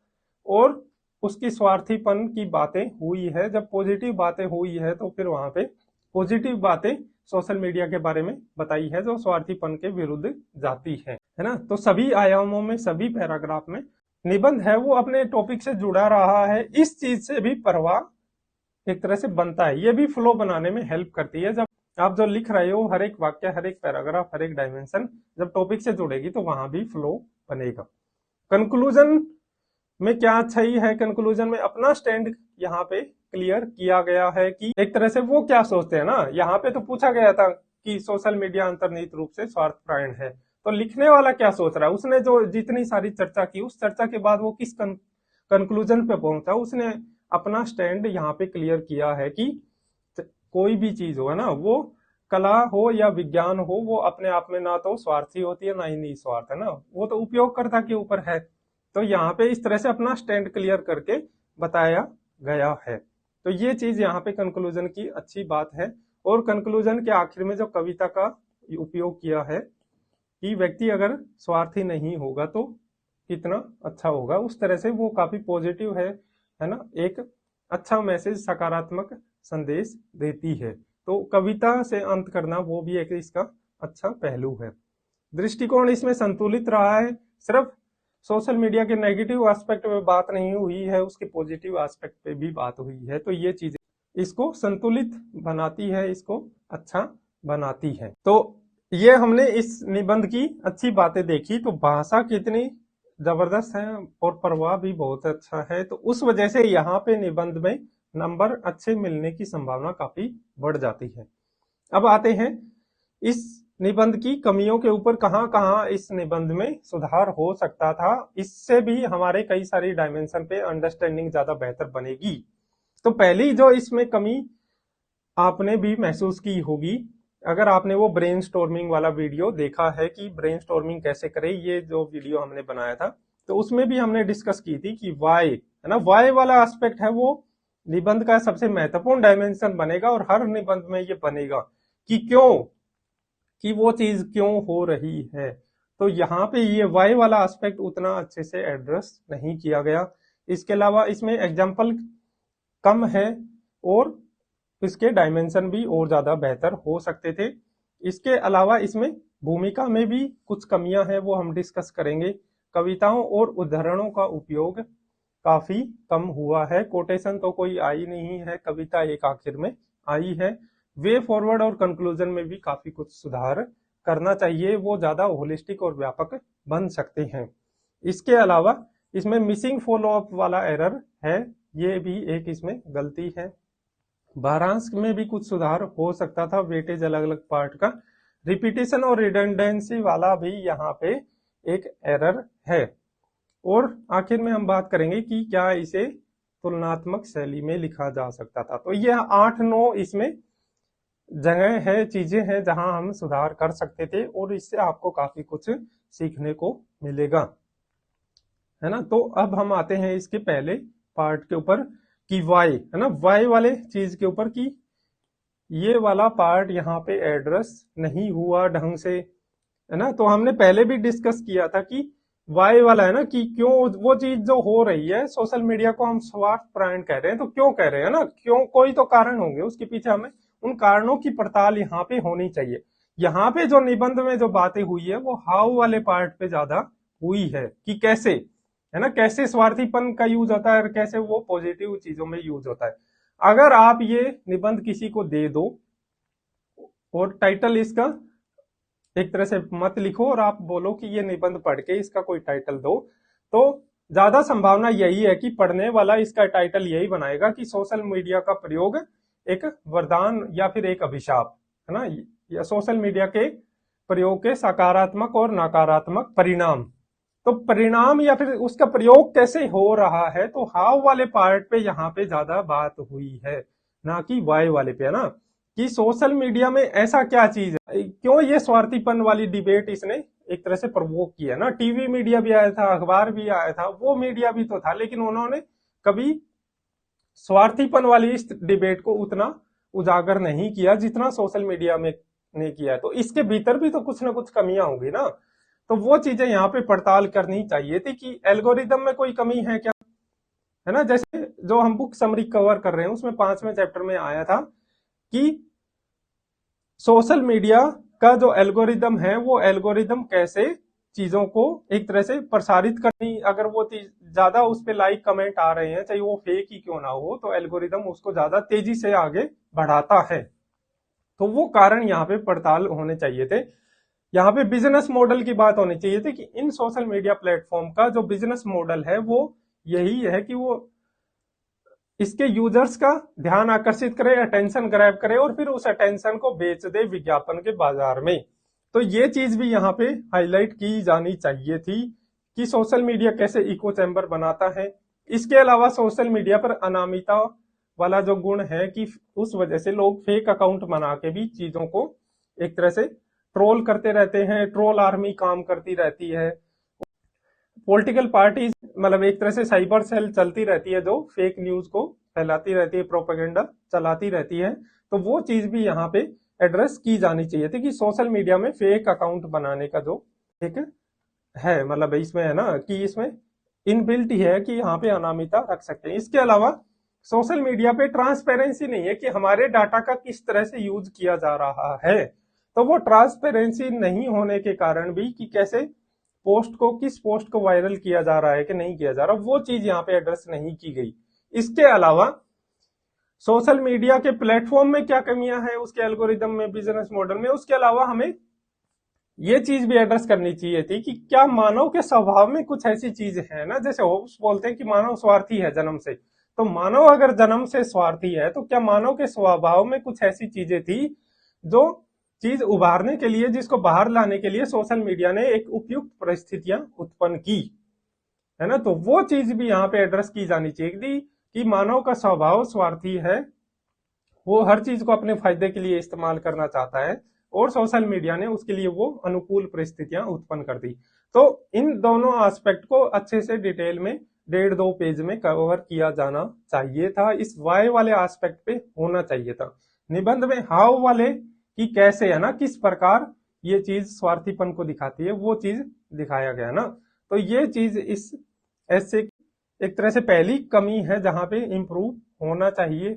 और उसकी स्वार्थीपन की बातें हुई है। जब पॉजिटिव बातें हुई है तो फिर वहां पे पॉजिटिव बातें सोशल मीडिया के बारे में बताई है जो स्वार्थीपन के विरुद्ध जाती है ना। तो सभी आयामों में, सभी पैराग्राफ में निबंध है वो अपने टॉपिक से जुड़ा रहा है। इस चीज से भी प्रवाह एक तरह से बनता है, ये भी फ्लो बनाने में हेल्प करती है। जब आप जो लिख रहे हो, हर एक वाक्य, हर एक पैराग्राफ, हर एक डायमेंशन जब टॉपिक से जुड़ेगी तो वहां भी फ्लो बनेगा। कंक्लूजन में क्या अच्छाई है, कंक्लूजन में अपना स्टैंड यहाँ पे क्लियर किया गया है कि एक तरह से वो क्या सोचते हैं ना। यहाँ पे तो पूछा गया था कि सोशल मीडिया अंतर्निहित रूप से स्वार्थपरायण है, तो लिखने वाला क्या सोच रहा है, उसने जो जितनी सारी चर्चा की, उस चर्चा के बाद वो किस कंक्लूजन पे पहुंचा, उसने अपना स्टैंड यहाँ पे क्लियर किया है कि कोई भी चीज हो, है ना, वो कला हो या विज्ञान हो, वो अपने आप में ना तो स्वार्थी होती है ना ही निस्वार्थ, है ना, वो तो उपयोगकर्ता के ऊपर है। तो यहाँ पे इस तरह से अपना स्टैंड क्लियर करके बताया गया है। तो ये चीज यहाँ पे कंक्लूजन की अच्छी बात है। और कंक्लूजन के आखिर में जो कविता का उपयोग किया है कि व्यक्ति अगर स्वार्थी नहीं होगा तो कितना अच्छा होगा, उस तरह से वो काफी पॉजिटिव है ना, एक अच्छा मैसेज, सकारात्मक संदेश देती है। तो कविता से अंत करना वो भी एक इसका अच्छा पहलू है। दृष्टिकोण इसमें संतुलित रहा है, सिर्फ सोशल मीडिया के नेगेटिव एस्पेक्ट पे बात नहीं हुई है, उसके पॉजिटिव एस्पेक्ट पे भी बात हुई है। तो ये चीजें इसको संतुलित बनाती है, इसको अच्छा बनाती है। तो ये हमने इस निबंध की अच्छी बातें देखी। तो भाषा कितनी जबरदस्त है और प्रवाह भी बहुत अच्छा है, तो उस वजह से यहाँ पे निबंध में नंबर अच्छे मिलने की संभावना काफी बढ़ जाती है। अब आते हैं इस निबंध की कमियों के ऊपर, कहां कहां इस निबंध में सुधार हो सकता था। इससे भी हमारे कई सारी डायमेंशन पे अंडरस्टैंडिंग ज्यादा बेहतर बनेगी। तो पहली जो इसमें कमी आपने भी महसूस की होगी, अगर आपने वो ब्रेनस्टॉर्मिंग वाला वीडियो देखा है कि ब्रेनस्टॉर्मिंग कैसे करें, ये जो वीडियो हमने बनाया था, तो उसमें भी हमने डिस्कस की थी कि वाई, है ना, वाई वाला एस्पेक्ट है वो निबंध का सबसे महत्वपूर्ण डायमेंशन बनेगा और हर निबंध में ये बनेगा कि क्यों, कि वो चीज क्यों हो रही है। तो यहाँ पे ये वाई वाला एस्पेक्ट उतना अच्छे से एड्रेस नहीं किया गया। इसके अलावा इसमें एग्जाम्पल कम है और इसके डायमेंशन भी और ज्यादा बेहतर हो सकते थे। इसके अलावा इसमें भूमिका में भी कुछ कमियां हैं, वो हम डिस्कस करेंगे। कविताओं और उदाहरणों का उपयोग काफी कम हुआ है, कोटेशन तो कोई आई नहीं है, कविता एक आखिर में आई है। वे फॉरवर्ड और कंक्लूजन में भी काफी कुछ सुधार करना चाहिए, वो ज्यादा होलिस्टिक और व्यापक बन सकते हैं। इसके अलावा इसमें मिसिंग फॉलो अप वाला एरर है, ये भी एक इसमें गलती है। भारांश में भी कुछ सुधार हो सकता था, वेटेज अलग अलग पार्ट का, रिपीटेशन और रिडंडेंसी वाला भी यहाँ पे एक एरर है। और आखिर में हम बात करेंगे कि क्या इसे तुलनात्मक शैली में लिखा जा सकता था। तो यह 8-9 इसमें जगह है, चीजें हैं जहां हम सुधार कर सकते थे और इससे आपको काफी कुछ सीखने को मिलेगा, है ना। तो अब हम आते हैं इसके पहले पार्ट के ऊपर कि वाई, है ना, वाई वाले चीज के ऊपर कि ये वाला पार्ट यहाँ पे एड्रेस नहीं हुआ ढंग से, है ना। तो हमने पहले भी डिस्कस किया था कि वाई वाला, है ना, कि क्यों वो चीज जो हो रही है, सोशल मीडिया को हम स्वार्थपरायण कह रहे हैं, तो क्यों कह रहे हैं ना, क्यों, कोई तो कारण होंगे उसके पीछे, हमें उन कारणों की पड़ताल यहाँ पे होनी चाहिए। यहाँ पे जो निबंध में जो बातें हुई है वो हाउ वाले पार्ट पे ज्यादा हुई है कि कैसे, है ना, कैसे स्वार्थीपन का यूज होता है और कैसे वो पॉजिटिव चीजों में यूज होता है। अगर आप ये निबंध किसी को दे दो और टाइटल इसका एक तरह से मत लिखो और आप बोलो कि ये निबंध पढ़ के इसका कोई टाइटल दो, तो ज्यादा संभावना यही है कि पढ़ने वाला इसका टाइटल यही बनाएगा कि सोशल मीडिया का प्रयोग एक वरदान या फिर एक अभिशाप, है ना, या सोशल मीडिया के प्रयोग के सकारात्मक और नकारात्मक परिणाम। तो परिणाम या फिर उसका प्रयोग कैसे हो रहा है, तो हाउ वाले पार्ट पे यहाँ पे ज्यादा बात हुई है, ना कि वाई वाले पे, है ना, कि सोशल मीडिया में ऐसा क्या चीज है, क्यों ये स्वार्थीपन वाली डिबेट इसने एक तरह से प्रवोक किया ना। टीवी मीडिया भी आया था, अखबार भी आया था, वो मीडिया भी तो था, लेकिन उन्होंने कभी स्वार्थीपन वाली इस डिबेट को उतना उजागर नहीं किया जितना सोशल मीडिया में ने किया। तो इसके भीतर भी तो कुछ ना कुछ कमियां होंगी ना, तो वो चीजें यहाँ पे पड़ताल करनी चाहिए थी कि एल्गोरिदम में कोई कमी है क्या, है ना। जैसे जो हम बुक समरी कवर कर रहे हैं उसमें 5वें चैप्टर में आया था कि सोशल मीडिया का जो एल्गोरिदम है वो एल्गोरिदम कैसे चीजों को एक तरह से प्रसारित करनी, अगर वो ज्यादा उस पे लाइक कमेंट आ रहे हैं चाहे वो फेक ही क्यों ना हो, तो एल्गोरिदम उसको ज्यादा तेजी से आगे बढ़ाता है। तो वो कारण यहाँ पे पड़ताल होने चाहिए थे। यहाँ पे बिजनेस मॉडल की बात होनी चाहिए थी कि इन सोशल मीडिया प्लेटफॉर्म का जो बिजनेस मॉडल है वो यही है कि वो इसके यूजर्स का ध्यान आकर्षित करे, अटेंशन ग्रैब करे और फिर उस अटेंशन को बेच दे विज्ञापन के बाजार में। तो ये चीज भी यहाँ पे हाईलाइट की जानी चाहिए थी कि सोशल मीडिया कैसे इको चैम्बर बनाता है। इसके अलावा सोशल मीडिया पर अनामिता वाला जो गुण है कि उस वजह से लोग फेक अकाउंट बना के भी चीजों को एक तरह से ट्रोल करते रहते हैं, ट्रोल आर्मी काम करती रहती है। पॉलिटिकल पार्टीज मतलब एक तरह से साइबर सेल चलती रहती है जो फेक न्यूज को फैलाती रहती है, प्रोपेगेंडा चलाती रहती है। तो वो चीज भी यहाँ पे एड्रेस की जानी चाहिए थी कि सोशल मीडिया में फेक अकाउंट बनाने का जो एक है मतलब इसमें है ना कि इसमें इनबिल्ट ही है कि यहाँ पे अनामिता रख सकते हैं। इसके अलावा सोशल मीडिया पे ट्रांसपेरेंसी नहीं है कि हमारे डाटा का किस तरह से यूज किया जा रहा है। तो वो ट्रांसपेरेंसी नहीं होने के कारण भी कि कैसे पोस्ट को, किस पोस्ट को वायरल किया जा रहा है कि नहीं किया जा रहा, वो चीज यहाँ पे एड्रेस नहीं की गई। इसके अलावा सोशल मीडिया के प्लेटफॉर्म में क्या कमियां हैं उसके एल्गोरिदम में, बिजनेस मॉडल में, उसके अलावा हमें ये चीज भी एड्रेस करनी चाहिए थी कि क्या मानव के स्वभाव में कुछ ऐसी चीज है ना, जैसे होब्स बोलते हैं कि मानव स्वार्थी है जन्म से। तो मानव अगर जन्म से स्वार्थी है तो क्या मानव के स्वभाव में कुछ ऐसी चीजें थी जो चीज उभारने के लिए, जिसको बाहर लाने के लिए सोशल मीडिया ने एक उपयुक्त परिस्थितियां उत्पन्न की, है ना। तो वो चीज भी यहाँ पे एड्रेस की जानी चाहिए थी कि मानव का स्वभाव स्वार्थी है, वो हर चीज को अपने फायदे के लिए इस्तेमाल करना चाहता है और सोशल मीडिया ने उसके लिए वो अनुकूल परिस्थितियां उत्पन्न कर दी। तो इन दोनों एस्पेक्ट को अच्छे से डिटेल में 1.5-2 पेज में कवर किया जाना चाहिए था। इस वाई वाले एस्पेक्ट पे होना चाहिए था। निबंध में हाव वाले कि कैसे है ना, किस प्रकार ये चीज स्वार्थीपन को दिखाती है, वो चीज दिखाया गया ना। तो ये चीज इस ऐसे एक तरह से पहली कमी है जहां पे इंप्रूव होना चाहिए।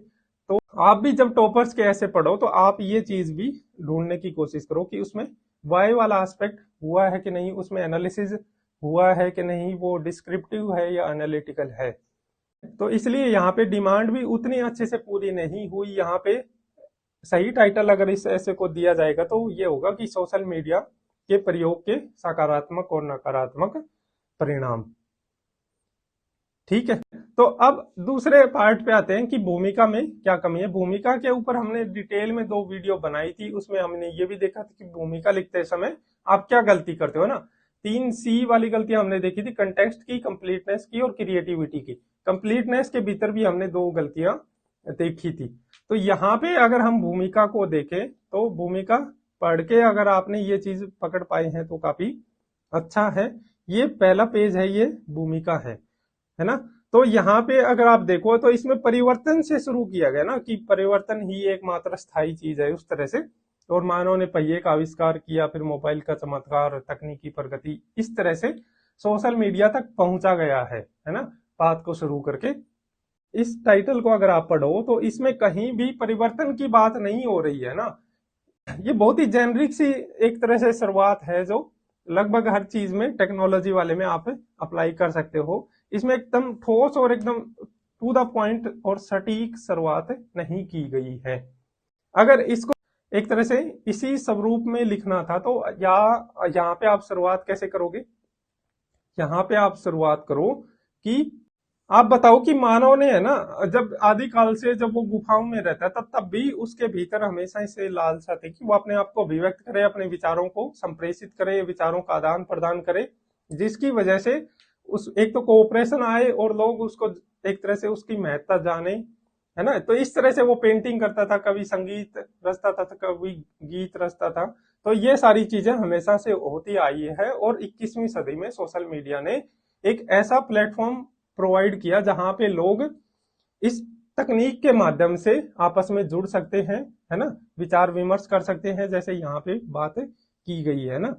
तो आप भी जब टॉपर्स के ऐसे पढ़ो तो आप ये चीज भी ढूंढने की कोशिश करो कि उसमें वाई वाला एस्पेक्ट हुआ है कि नहीं, उसमें एनालिसिस हुआ है कि नहीं, वो डिस्क्रिप्टिव है या एनालिटिकल है। तो इसलिए यहाँ पे डिमांड भी उतनी अच्छे से पूरी नहीं हुई। यहाँ पे सही टाइटल अगर इस ऐसे को दिया जाएगा तो ये होगा कि सोशल मीडिया के प्रयोग के सकारात्मक और नकारात्मक परिणाम। ठीक है, तो अब दूसरे पार्ट पे आते हैं कि भूमिका में क्या कमी है। भूमिका के ऊपर हमने डिटेल में 2 वीडियो बनाई थी, उसमें हमने ये भी देखा था कि भूमिका लिखते समय आप क्या गलती करते हो ना। 3C वाली गलती हमने देखी थी, कंटेक्स्ट की, कंप्लीटनेस की और क्रिएटिविटी की। कंप्लीटनेस के भीतर भी हमने 2 गलतियां देखी थी। तो यहाँ पे अगर हम भूमिका को देखें तो भूमिका पढ़ के अगर आपने ये चीज पकड़ पाए हैं तो काफी अच्छा है। ये पहला पेज है, ये भूमिका है ना। तो यहाँ पे अगर आप देखो तो इसमें परिवर्तन से शुरू किया गया ना कि परिवर्तन ही एकमात्र स्थायी चीज है, उस तरह से। और मानव ने पहिए का आविष्कार किया, फिर मोबाइल का चमत्कार, तकनीकी प्रगति, इस तरह से सोशल मीडिया तक पहुंचा गया है ना, बात को शुरू करके। इस टाइटल को अगर आप पढ़ो तो इसमें कहीं भी परिवर्तन की बात नहीं हो रही है ना। ये बहुत ही जेनरिक सी एक तरह से शुरुआत है जो लगभग हर चीज में, टेक्नोलॉजी वाले में आप अप्लाई कर सकते हो। इसमें एकदम ठोस और एकदम टू द पॉइंट और सटीक शुरुआत नहीं की गई है। अगर इसको एक तरह से इसी स्वरूप में लिखना था तो यहाँ पे आप शुरुआत कैसे करोगे। यहाँ पे आप शुरुआत करो कि आप बताओ कि मानव ने है ना, जब आदिकाल से जब वो गुफाओं में रहता था तब भी उसके भीतर हमेशा से लालसा थी कि वो अपने आप को अभिव्यक्त करे, अपने विचारों को संप्रेषित करे, विचारों का आदान प्रदान करे, जिसकी वजह से उस एक तो कोऑपरेशन आए और लोग उसको एक तरह से उसकी महत्ता जाने, है ना। तो इस तरह से वो पेंटिंग करता था, कभी संगीत रचता था, कभी गीत रचता था। तो ये सारी चीजें हमेशा से होती आई है और 21वीं सदी में सोशल मीडिया ने एक ऐसा प्लेटफॉर्म प्रोवाइड किया जहां पे लोग इस तकनीक के माध्यम से आपस में जुड़ सकते हैं, है ना, विचार विमर्श कर सकते हैं, जैसे यहाँ पे बात की गई है ना,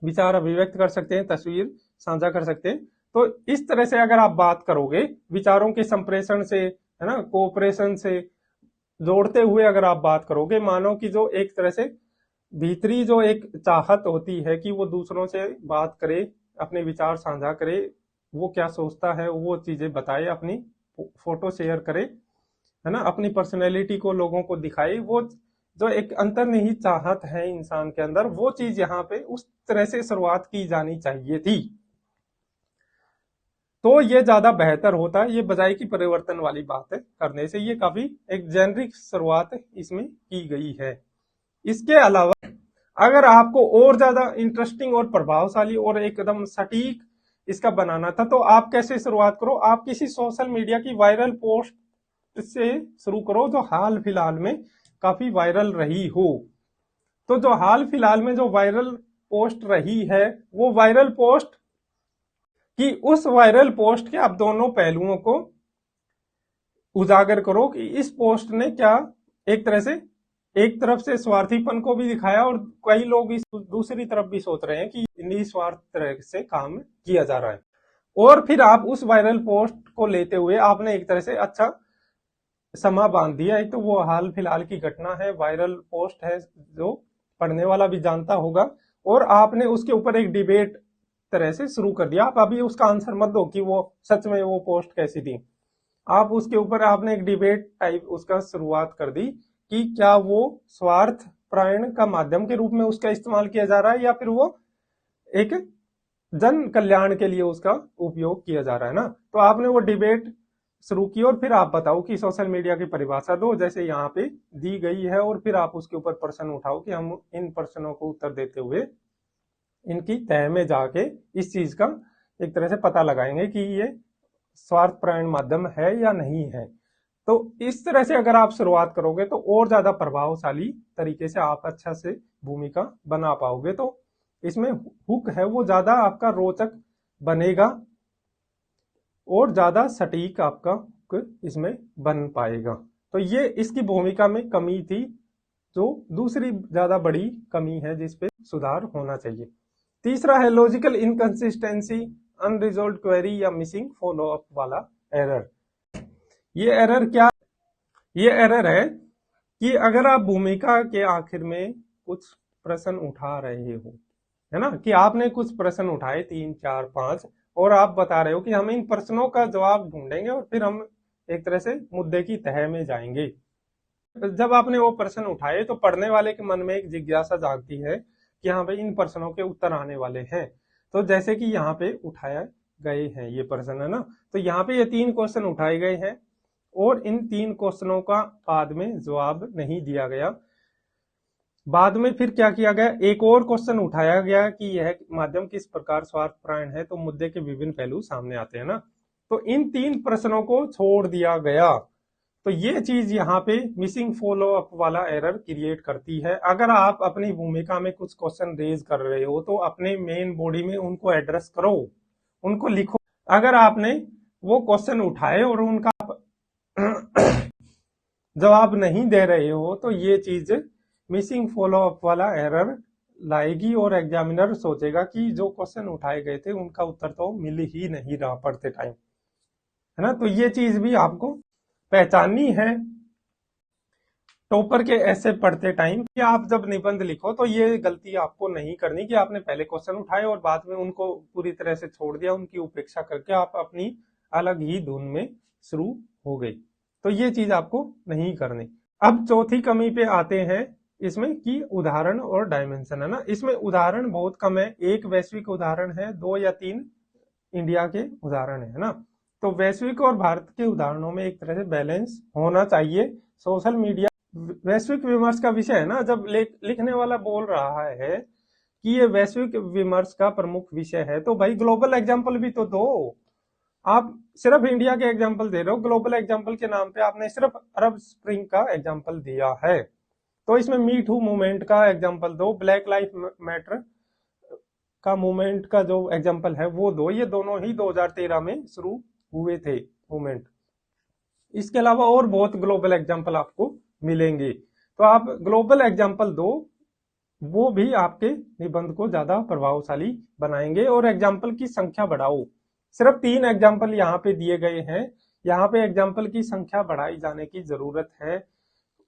विचार अभिव्यक्त कर सकते हैं, तस्वीर साझा कर सकते हैं। तो इस तरह से अगर आप बात करोगे विचारों के संप्रेषण से, है ना, कोऑपरेशन से, जोड़ते हुए अगर आप बात करोगे, मानो कि जो एक तरह से भीतरी जो एक चाहत होती है कि वो दूसरों से बात करे, अपने विचार साझा करे, वो क्या सोचता है वो चीजें बताए, अपनी फोटो शेयर करे, है ना, अपनी पर्सनैलिटी को लोगों को दिखाए, वो जो एक अंतर्निहित चाहत है इंसान के अंदर, वो चीज यहाँ पे उस तरह से शुरुआत की जानी चाहिए थी। तो ये ज्यादा बेहतर होता है, ये बजाय की परिवर्तन वाली बात है करने से, ये काफी एक जेनरिक शुरुआत इसमें की गई है। इसके अलावा अगर आपको और ज्यादा इंटरेस्टिंग और प्रभावशाली और एकदम सटीक इसका बनाना था, तो आप कैसे शुरुआत करो, आप किसी सोशल मीडिया की वायरल पोस्ट से शुरू करो जो हाल फिलहाल में काफी वायरल रही हो। तो जो हाल फिलहाल में जो वायरल पोस्ट रही है, वो वायरल पोस्ट कि उस वायरल पोस्ट के आप दोनों पहलुओं को उजागर करो कि इस पोस्ट ने क्या एक तरह से, एक तरफ से स्वार्थीपन को भी दिखाया और कई लोग इस दूसरी तरफ भी सोच रहे हैं कि निस्वार्थ तरह से काम किया जा रहा है। और फिर आप उस वायरल पोस्ट को लेते हुए आपने एक तरह से अच्छा समा बांध दिया। एक तो वो हाल फिलहाल की घटना है, वायरल पोस्ट है जो पढ़ने वाला भी जानता होगा, और आपने उसके ऊपर एक डिबेट तरह से शुरू कर दिया। आप अभी उसका आंसर मत दो कि वो सच में वो पोस्ट कैसी थी, आप उसके ऊपर आपने एक डिबेट टाइप उसका शुरुआत कर दी कि क्या वो स्वार्थ प्रायण का माध्यम के रूप में उसका इस्तेमाल किया जा रहा है या फिर वो एक जन कल्याण के लिए उसका उपयोग किया जा रहा है ना। तो आपने वो डिबेट शुरू की और फिर आप बताओ कि सोशल मीडिया की परिभाषा दो जैसे यहाँ पे दी गई है, और फिर आप उसके ऊपर प्रश्न उठाओ कि हम इन प्रश्नों को उत्तर देते हुए इनकी तह में जाके इस चीज का एक तरह से पता लगाएंगे कि ये स्वार्थपरायण माध्यम है या नहीं है। तो इस तरह से अगर आप शुरुआत करोगे तो और ज्यादा प्रभावशाली तरीके से आप अच्छा से भूमिका बना पाओगे। तो इसमें हुक है वो ज्यादा आपका रोचक बनेगा और ज्यादा सटीक आपका हुक इसमें बन पाएगा। तो ये इसकी भूमिका में कमी थी, जो दूसरी ज्यादा बड़ी कमी है जिसपे सुधार होना चाहिए। तीसरा है लॉजिकल इनकंसिस्टेंसी, अनरिजॉल्व्ड क्वेरी या मिसिंग फॉलोअप वाला एरर। ये एरर क्या, ये एरर है कि अगर आप भूमिका के आखिर में कुछ प्रश्न उठा रहे हो, है ना, कि आपने कुछ प्रश्न उठाए 3 4 5 और आप बता रहे हो कि हम इन प्रश्नों का जवाब ढूंढेंगे और फिर हम एक तरह से मुद्दे की तह में जाएंगे। जब आपने वो प्रश्न उठाए तो पढ़ने वाले के मन में एक जिज्ञासा जागती है कि हाँ भाई इन प्रश्नों के उत्तर आने वाले हैं। तो जैसे कि यहाँ पे उठाया गए हैं ये प्रश्न, है ना, तो यहाँ पे ये 3 क्वेश्चन उठाए गए हैं और इन 3 क्वेश्चनों का बाद में जवाब नहीं दिया गया। बाद में फिर क्या किया गया, एक और क्वेश्चन उठाया गया कि यह माध्यम किस प्रकार स्वार्थपरायण है, तो मुद्दे के विभिन्न पहलू सामने आते हैं ना। तो इन 3 प्रश्नों को छोड़ दिया गया। तो ये चीज यहाँ पे मिसिंग फॉलो अप वाला एरर क्रिएट करती है। अगर आप अपनी भूमिका में कुछ क्वेश्चन रेज कर रहे हो तो अपने मेन बॉडी में उनको एड्रेस करो, उनको लिखो। अगर आपने वो क्वेश्चन उठाए और उनका जवाब नहीं दे रहे हो तो ये चीज मिसिंग फॉलो अप वाला एरर लाएगी और एग्जामिनर सोचेगा कि जो क्वेश्चन उठाए गए थे उनका उत्तर तो मिल ही नहीं रहा पढ़ते टाइम, है ना। तो ये चीज भी आपको पहचाननी है टॉपर के ऐसे पढ़ते टाइम कि आप जब निबंध लिखो तो ये गलती आपको नहीं करनी कि आपने पहले क्वेश्चन उठाए और बाद में उनको पूरी तरह से छोड़ दिया, उनकी उपेक्षा करके आप अपनी अलग ही धुन में शुरू हो गई। तो ये चीज आपको नहीं करनी। अब चौथी कमी पे आते हैं इसमें कि उदाहरण और डायमेंशन, है ना। इसमें उदाहरण बहुत कम है, एक वैश्विक उदाहरण है, 2 या 3 इंडिया के उदाहरण है ना। तो वैश्विक और भारत के उदाहरणों में एक तरह से बैलेंस होना चाहिए। सोशल मीडिया वैश्विक विमर्श का विषय है ना, जब लिखने वाला बोल रहा है कि ये वैश्विक विमर्श का प्रमुख विषय है तो भाई ग्लोबल एग्जाम्पल भी तो दो। आप सिर्फ इंडिया के एग्जाम्पल दे रहे हो, ग्लोबल एग्जाम्पल के नाम पे आपने सिर्फ अरब स्प्रिंग का एग्जाम्पल दिया है। तो इसमें मी टू मूवमेंट का एग्जाम्पल दो, ब्लैक लाइफ मैटर का मूवमेंट का जो एग्जाम्पल है वो दो। ये दोनों ही 2013 में शुरू हुए थे मूवमेंट। इसके अलावा और बहुत ग्लोबल एग्जाम्पल आपको मिलेंगे, तो आप ग्लोबल एग्जाम्पल दो, वो भी आपके निबंध को ज्यादा प्रभावशाली बनाएंगे। और एग्जाम्पल की संख्या बढ़ाओ, सिर्फ 3 एग्जाम्पल यहाँ पे दिए गए हैं, यहाँ पे एग्जाम्पल की संख्या बढ़ाई जाने की जरूरत है।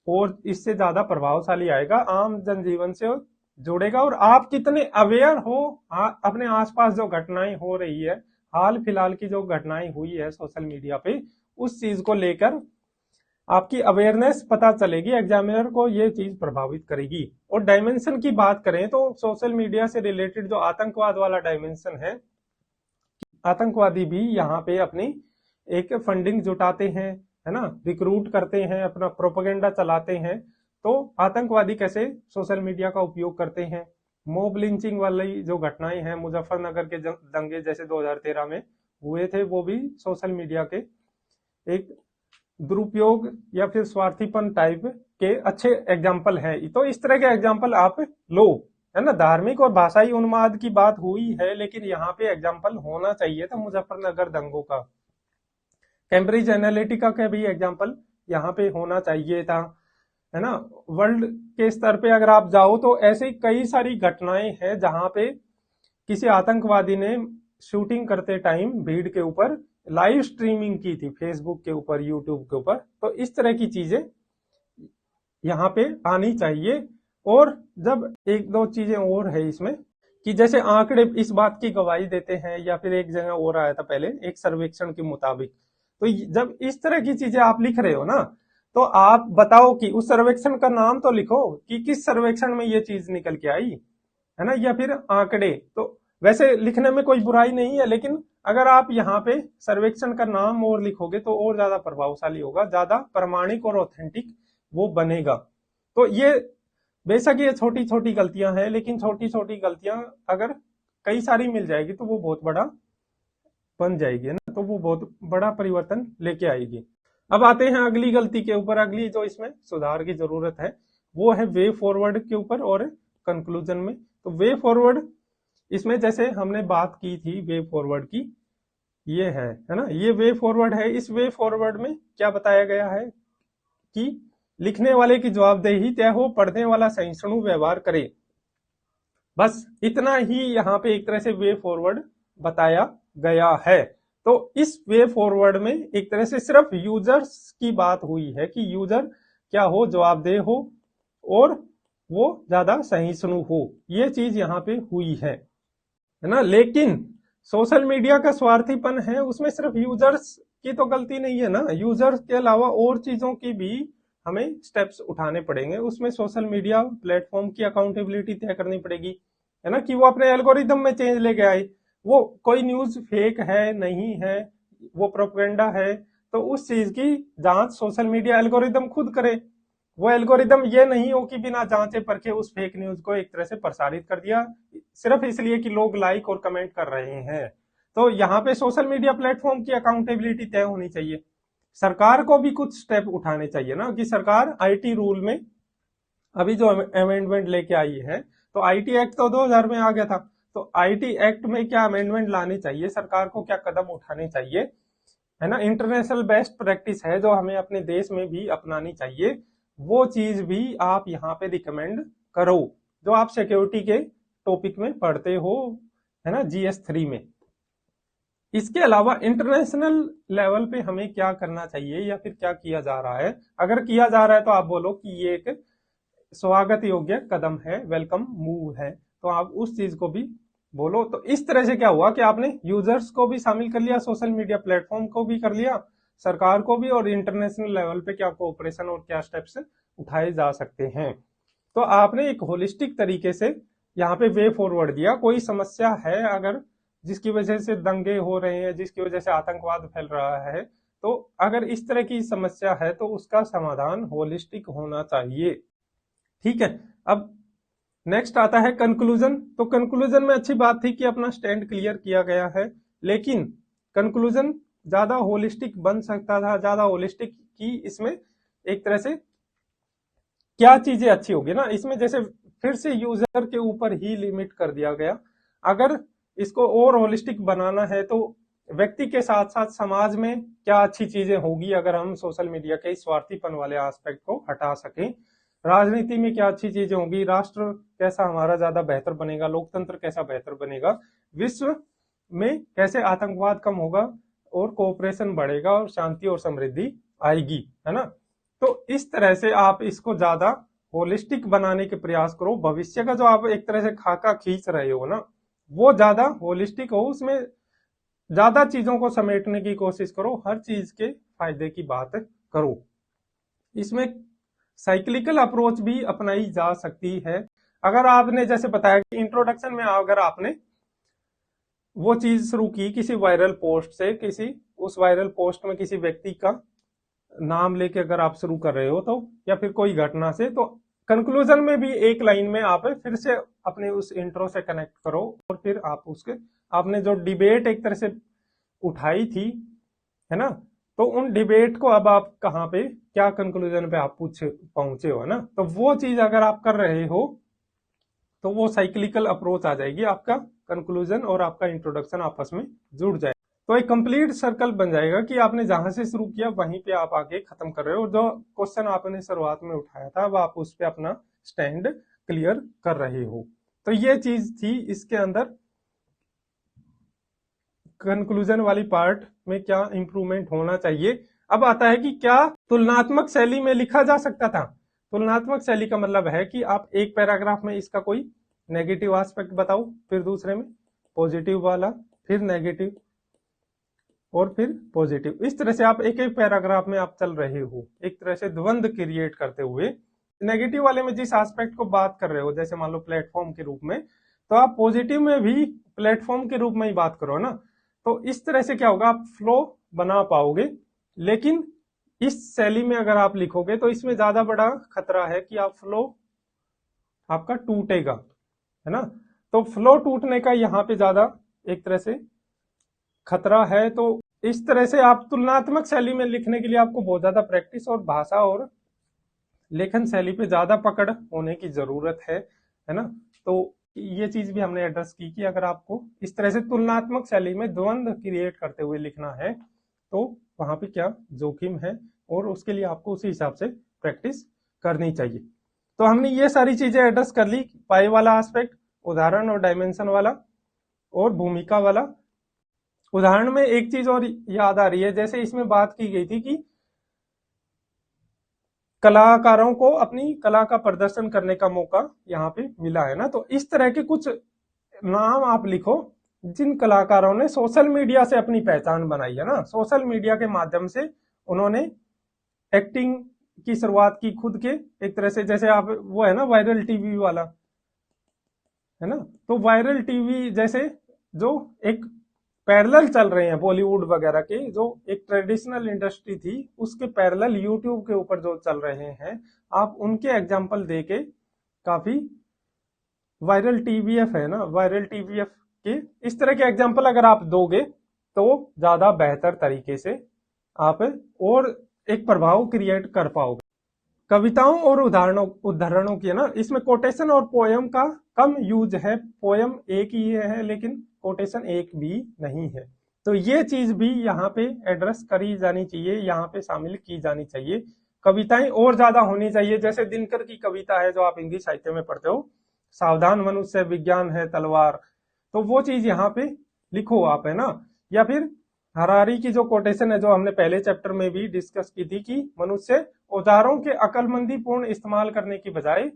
और इससे ज्यादा प्रभावशाली आएगा, आम जनजीवन से जुड़ेगा। और आप कितने अवेयर हो अपने आसपास जो घटनाएं हो रही है, हाल फिलहाल की जो घटनाएं हुई है सोशल मीडिया पे, उस चीज को लेकर आपकी अवेयरनेस पता चलेगी, एग्जामिनर को ये चीज प्रभावित करेगी। और डायमेंशन की बात करें तो सोशल मीडिया से रिलेटेड जो आतंकवाद वाला डायमेंशन है, आतंकवादी भी यहाँ पे अपनी एक फंडिंग जुटाते हैं, है ना, रिक्रूट करते हैं, अपना प्रोपेगेंडा चलाते हैं। तो आतंकवादी कैसे सोशल मीडिया का उपयोग करते हैं, मॉब लिंचिंग वाली जो घटनाएं हैं, मुजफ्फरनगर के दंगे जैसे 2013 में हुए थे, वो भी सोशल मीडिया के एक दुरुपयोग या फिर स्वार्थीपन टाइप के अच्छे एग्जाम्पल हैं। तो इस तरह के एग्जाम्पल आप लो, है ना। धार्मिक और भाषाई उन्माद की बात हुई है, लेकिन यहाँ पे एग्जाम्पल होना चाहिए था मुजफ्फरनगर दंगों का, कैम्ब्रिज एनालिटिका का भी एग्जाम्पल यहाँ पे होना चाहिए था, है ना। वर्ल्ड के स्तर पे अगर आप जाओ तो ऐसे कई सारी घटनाएं हैं जहां पे किसी आतंकवादी ने शूटिंग करते टाइम भीड़ के ऊपर लाइव स्ट्रीमिंग की थी, फेसबुक के ऊपर, यूट्यूब के ऊपर। तो इस तरह की चीजें यहाँ पे आनी चाहिए। और जब एक दो चीजें और है इसमें कि जैसे आंकड़े इस बात की गवाही देते हैं, या फिर एक जगह और आया था पहले एक सर्वेक्षण के मुताबिक, तो जब इस तरह की चीजें आप लिख रहे हो ना, तो आप बताओ कि उस सर्वेक्षण का नाम तो लिखो कि किस सर्वेक्षण में ये चीज निकल के आई, है ना, या फिर आंकड़े। तो वैसे लिखने में कोई बुराई नहीं है, लेकिन अगर आप यहाँ पे सर्वेक्षण का नाम और लिखोगे तो और ज्यादा प्रभावशाली होगा, ज्यादा प्रमाणिक और ऑथेंटिक वो बनेगा। तो ये बेशक ये छोटी छोटी गलतियां हैं, लेकिन छोटी छोटी गलतियां अगर कई सारी मिल जाएगी तो वो बहुत बड़ा बन जाएगी, है ना, तो वो बहुत बड़ा परिवर्तन लेके आएगी। अब आते हैं अगली गलती के ऊपर। अगली जो इसमें सुधार की जरूरत है वो है वे फॉरवर्ड के ऊपर और कंक्लूजन में। तो वे फॉरवर्ड, इसमें जैसे हमने बात की थी वे फॉरवर्ड की, ये है ना, ये वे फॉरवर्ड है। इस वे फॉरवर्ड में क्या बताया गया है कि लिखने वाले की जवाबदेही तय हो, पढ़ने वाला सहिष्णु व्यवहार करे। बस इतना ही यहाँ पे एक तरह से वे फॉरवर्ड बताया गया है। तो इस वे फॉरवर्ड में एक तरह से सिर्फ यूजर्स की बात हुई है कि यूजर क्या हो, जवाबदेह हो और वो ज्यादा सहिष्णु हो, ये चीज यहाँ पे हुई है ना। लेकिन सोशल मीडिया का स्वार्थीपन है, उसमें सिर्फ यूजर्स की तो गलती नहीं है ना, यूजर्स के अलावा और चीजों की भी हमें स्टेप्स उठाने पड़ेंगे। उसमें सोशल मीडिया प्लेटफॉर्म की अकाउंटेबिलिटी तय करनी पड़ेगी, है ना, कि वो अपने एल्गोरिदम में चेंज लेके आए। वो कोई न्यूज फेक है नहीं है, वो प्रोपेगेंडा है, तो उस चीज की जांच सोशल मीडिया एल्गोरिदम खुद करे। वो एल्गोरिदम ये नहीं हो कि बिना जांचे परखे उस फेक न्यूज को एक तरह से प्रसारित कर दिया सिर्फ इसलिए कि लोग लाइक और कमेंट कर रहे हैं। तो यहाँ पे सोशल मीडिया प्लेटफॉर्म की अकाउंटेबिलिटी तय होनी चाहिए। सरकार को भी कुछ स्टेप उठाने चाहिए ना, कि सरकार आईटी रूल में अभी जो अमेंडमेंट लेके आई है, तो आईटी एक्ट तो 2000 में आ गया था, तो आईटी एक्ट में क्या अमेंडमेंट लाने चाहिए, सरकार को क्या कदम उठाने चाहिए, है ना। इंटरनेशनल बेस्ट प्रैक्टिस है जो हमें अपने देश में भी अपनानी चाहिए, वो चीज भी आप यहाँ पे रिकमेंड करो जो आप सिक्योरिटी के टॉपिक में पढ़ते हो, है ना, GS3 में। इसके अलावा इंटरनेशनल लेवल पे हमें क्या करना चाहिए या फिर क्या किया जा रहा है। अगर किया जा रहा है तो आप बोलो कि ये एक स्वागत योग्य कदम है, वेलकम मूव है, तो आप उस चीज को भी बोलो। तो इस तरह से क्या हुआ कि आपने यूजर्स को भी शामिल कर लिया, सोशल मीडिया प्लेटफॉर्म को भी कर लिया, सरकार को भी, और इंटरनेशनल लेवल पे क्या कोऑपरेशन और क्या स्टेप्स उठाए जा सकते हैं। तो आपने एक होलिस्टिक तरीके से यहाँ पे वे फॉरवर्ड दिया। कोई समस्या है अगर जिसकी वजह से दंगे हो रहे हैं, जिसकी वजह से आतंकवाद फैल रहा है, तो अगर इस तरह की समस्या है तो उसका समाधान होलिस्टिक होना चाहिए, ठीक है। अब नेक्स्ट आता है कंक्लूजन। तो कंक्लूजन में अच्छी बात थी कि अपना स्टैंड क्लियर किया गया है, लेकिन कंक्लूजन ज्यादा होलिस्टिक बन सकता था, ज्यादा होलिस्टिक की इसमें एक तरह से क्या चीजें अच्छी होगी ना, इसमें जैसे फिर से यूजर के ऊपर ही लिमिट कर दिया गया। अगर इसको और होलिस्टिक बनाना है तो व्यक्ति के साथ साथ समाज में क्या अच्छी चीजें होगी अगर हम सोशल मीडिया के स्वार्थीपन वाले एस्पेक्ट को हटा सकें। राजनीति में क्या अच्छी चीजें होंगी, राष्ट्र कैसा हमारा ज्यादा बेहतर बनेगा, लोकतंत्र कैसा बेहतर बनेगा, विश्व में कैसे आतंकवाद कम होगा और कोऑपरेशन बढ़ेगा और शांति और समृद्धि आएगी, है ना। तो इस तरह से आप इसको ज्यादा होलिस्टिक बनाने के प्रयास करो। भविष्य का जो आप एक तरह से खाका खींच रहे हो ना, वो ज्यादा होलिस्टिक हो, उसमें ज्यादा चीजों को समेटने की कोशिश करो, हर चीज के फायदे की बात करो। इसमें साइक्लिकल अप्रोच भी अपनाई जा सकती है। अगर आपने जैसे बताया कि इंट्रोडक्शन में अगर आपने वो चीज शुरू की किसी वायरल पोस्ट से, किसी उस वायरल पोस्ट में किसी व्यक्ति का नाम लेके अगर आप शुरू कर रहे हो तो, या फिर कोई घटना से, तो कंक्लूजन में भी एक लाइन में आप फिर से अपने उस इंट्रो से कनेक्ट करो, और फिर आप उसके आपने जो डिबेट एक तरह से उठाई थी, है ना, तो उन डिबेट को अब आप कहाँ पे क्या कंक्लूजन पे आप पहुंचे हो, है ना, तो वो चीज अगर आप कर रहे हो तो वो साइक्लिकल अप्रोच आ जाएगी, आपका कंक्लूजन और आपका इंट्रोडक्शन आपस में जुड़ जाए, तो एक कंप्लीट सर्कल बन जाएगा कि आपने जहां से शुरू किया वहीं पे आप आगे खत्म कर रहे हो, जो क्वेश्चन आपने शुरुआत में उठाया था वो आप उस पे अपना स्टैंड क्लियर कर रहे हो। तो ये चीज थी इसके अंदर, कंक्लूजन वाली पार्ट में क्या इंप्रूवमेंट होना चाहिए। अब आता है कि क्या तुलनात्मक शैली में लिखा जा सकता था। तुलनात्मक शैली का मतलब है कि आप एक पैराग्राफ में इसका कोई नेगेटिव एस्पेक्ट बताओ, फिर दूसरे में पॉजिटिव वाला, फिर नेगेटिव, और फिर पॉजिटिव। इस तरह से आप एक एक पैराग्राफ में आप चल रहे हो, एक तरह से द्वंद क्रिएट करते हुए। नेगेटिव वाले में जिस एस्पेक्ट को बात कर रहे हो, जैसे मान लो प्लेटफॉर्म के रूप में, तो आप पॉजिटिव में भी प्लेटफॉर्म के रूप में ही बात करो ना। तो इस तरह से क्या होगा, आप फ्लो बना पाओगे। लेकिन इस शैली में अगर आप लिखोगे तो इसमें ज्यादा बड़ा खतरा है कि आप फ्लो आपका टूटेगा, है ना। तो फ्लो टूटने का यहाँ पे ज्यादा एक तरह से खतरा है। तो इस तरह से आप तुलनात्मक शैली में लिखने के लिए आपको बहुत ज्यादा प्रैक्टिस और भाषा और लेखन शैली पे ज्यादा पकड़ होने की जरूरत है ना। तो ये चीज भी हमने एड्रेस की कि अगर आपको इस तरह से तुलनात्मक शैली में द्वंद क्रिएट करते हुए लिखना है तो वहां पे क्या जोखिम है, और उसके लिए आपको उसी हिसाब से प्रैक्टिस करनी चाहिए। तो हमने ये सारी चीजें एड्रेस कर ली, पाई वाला एस्पेक्ट, उदाहरण और डायमेंशन वाला, और भूमिका वाला। उदाहरण में एक चीज और याद आ रही है, जैसे इसमें बात की गई थी कि कलाकारों को अपनी कला का प्रदर्शन करने का मौका यहाँ पे मिला है ना। तो इस तरह के कुछ नाम आप लिखो जिन कलाकारों ने सोशल मीडिया से अपनी पहचान बनाई है ना। सोशल मीडिया के माध्यम से उन्होंने एक्टिंग की शुरुआत की खुद के, एक तरह से जैसे आप वो है ना वायरल टीवी वाला, है ना। तो वायरल टीवी जैसे जो एक पैरेलल चल रहे हैं बॉलीवुड वगैरह के, जो एक ट्रेडिशनल इंडस्ट्री थी उसके पैरेलल यूट्यूब के ऊपर जो चल रहे हैं, आप उनके एग्जांपल देके काफी वायरल टीवीएफ है ना, वायरल टीवीएफ के इस तरह के एग्जांपल अगर आप दोगे तो ज्यादा बेहतर तरीके से आप और एक प्रभाव क्रिएट कर पाओगे। कविताओं और उदाहरणों की है ना, इसमें कोटेशन और पोयम का कम यूज है। पोयम एक ही है लेकिन कोटेशन एक भी नहीं है। तो ये चीज भी यहाँ पे एड्रेस करी जानी चाहिए, यहाँ पे शामिल की जानी चाहिए। कविताएं और ज्यादा होनी चाहिए, जैसे दिनकर की कविता है जो आप इंग्लिश साहित्य में पढ़ते हो, सावधान मनुष्य विज्ञान है तलवार, तो वो चीज यहाँ पे लिखो आप, है ना। या फिर हरारी की जो कोटेशन है जो हमने पहले चैप्टर में भी डिस्कस की थी कि मनुष्य औजारों के अकलमंदी पूर्ण इस्तेमाल करने की बजाय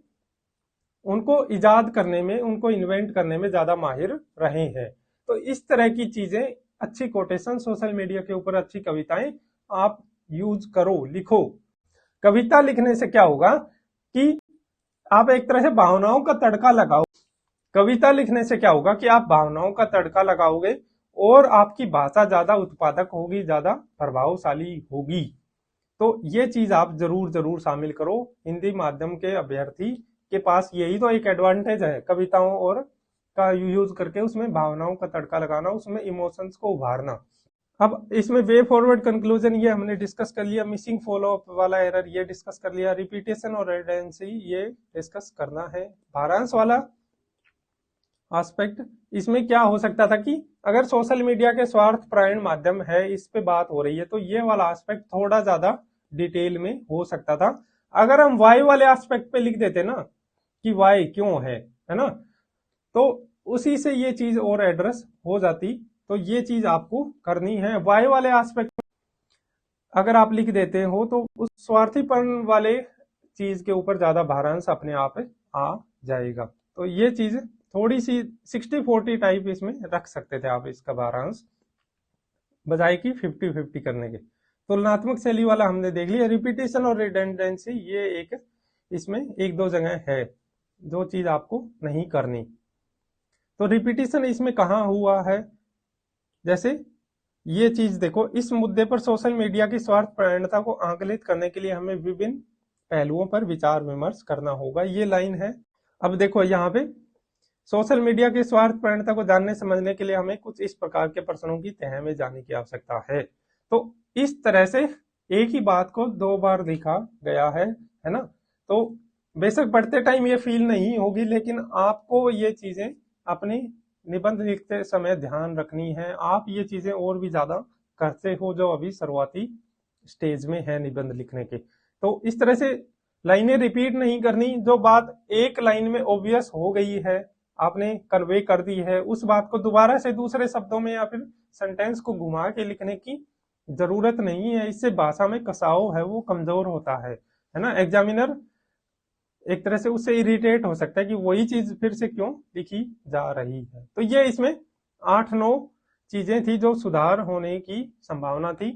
उनको इजाद करने में, उनको इन्वेंट करने में ज्यादा माहिर रहे हैं। तो इस तरह की चीजें, अच्छी कोटेशन, सोशल मीडिया के ऊपर अच्छी कविताएं आप यूज करो, लिखो। कविता लिखने से क्या होगा कि आप एक तरह से भावनाओं का तड़का लगाओ। कविता लिखने से क्या होगा कि आप भावनाओं का तड़का लगाओगे और आपकी भाषा ज्यादा उत्पादक होगी, ज्यादा प्रभावशाली होगी। तो ये चीज आप जरूर जरूर शामिल करो। हिंदी माध्यम के अभ्यर्थी के पास यही तो एक एडवांटेज है, कविताओं और का यूज करके उसमें भावनाओं का तड़का लगाना, उसमें इमोशंस को उभारना। अब इसमें वे फॉरवर्ड कंक्लूजन ये हमने डिस्कस कर लिया, मिसिंग फॉलो अप वाला एरर ये डिस्कस कर लिया, रिपीटेशन और रेडेंसी ये डिस्कस करना है। भारांश वाला एस्पेक्ट, इसमें क्या हो सकता था कि अगर सोशल मीडिया के स्वार्थ प्रायण माध्यम है, इस पे बात हो रही है, तो ये वाला एस्पेक्ट थोड़ा ज्यादा डिटेल में हो सकता था। अगर हम वाई वाले एस्पेक्ट पे लिख देते ना कि वाई क्यों है ना, तो उसी से ये चीज और एड्रेस हो जाती। तो ये चीज आपको करनी है। वाई वाले एस्पेक्ट अगर आप लिख देते हो तो उस स्वार्थीपन वाले चीज के ऊपर ज्यादा भारांश अपने आप आ जाएगा। तो ये चीज थोड़ी सी 60-40 टाइप इसमें रख सकते थे आप इसका भारांश, बजाय कि 50-50 करने के। तुलनात्मक शैली वाला हमने देख लिया। रिपीटेशन और रिडंडेंसी ये एक इसमें एक दो जगह है जो चीज आपको नहीं करनी। तो रिपीटेशन इसमें कहाँ हुआ है, जैसे ये चीज देखो, इस मुद्दे पर सोशल मीडिया की स्वार्थपरायणता को आकलित करने के लिए हमें विभिन्न पहलुओं पर विचार विमर्श करना होगा। ये लाइन है। अब देखो यहाँ पे सोशल मीडिया की स्वार्थपरायणता को जानने समझने के लिए हमें कुछ इस प्रकार के प्रश्नों की तह में जाने की आवश्यकता है। तो इस तरह से एक ही बात को दो बार लिखा गया है ना। तो बेशक पढ़ते टाइम ये फील नहीं होगी, लेकिन आपको ये चीजें अपनी निबंध लिखते समय ध्यान रखनी है। आप ये चीजें और भी ज्यादा करते हो जो अभी शुरुआती स्टेज में है निबंध लिखने के। तो इस तरह से लाइनें रिपीट नहीं करनी। जो बात एक लाइन में ऑब्वियस हो गई है, आपने कन्वे कर दी है, उस बात को दोबारा से दूसरे शब्दों में या फिर सेंटेंस को घुमा के लिखने की जरूरत नहीं है। इससे भाषा में कसाव है वो कमजोर होता है ना। एग्जामिनर एक तरह से उससे इरिटेट हो सकता है कि वही चीज फिर से क्यों लिखी जा रही है। तो ये इसमें 8-9 चीजें थी जो सुधार होने की संभावना थी।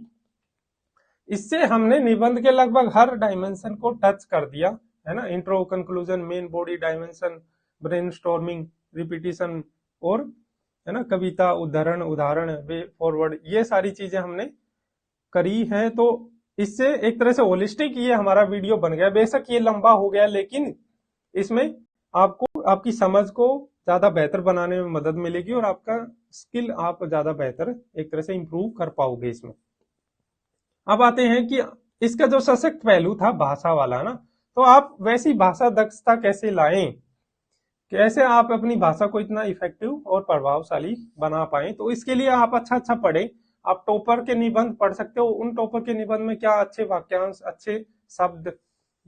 इससे हमने निबंध के लगभग हर डायमेंशन को टच कर दिया है ना। Intro, conclusion, main body, dimension, brainstorming, repetition और है ना कविता, उदाहरण, वे फॉरवर्ड, ये सारी चीजें हमने करी है। तो इससे एक तरह से होलिस्टिक ये हमारा वीडियो बन गया। बेशक ये लंबा हो गया, लेकिन इसमें आपको आपकी समझ को ज्यादा बेहतर बनाने में मदद मिलेगी और आपका स्किल आप ज्यादा बेहतर एक तरह से इंप्रूव कर पाओगे इसमें। अब आते हैं कि इसका जो सशक्त पहलू था भाषा वाला ना, तो आप वैसी भाषा दक्षता कैसे लाएं, कैसे आप अपनी भाषा को इतना इफेक्टिव और प्रभावशाली बना पाएं। तो इसके लिए आप अच्छा पढ़ें। आप टॉपर के निबंध पढ़ सकते हो। उन टॉपर के निबंध में क्या अच्छे वाक्यांश, अच्छे शब्द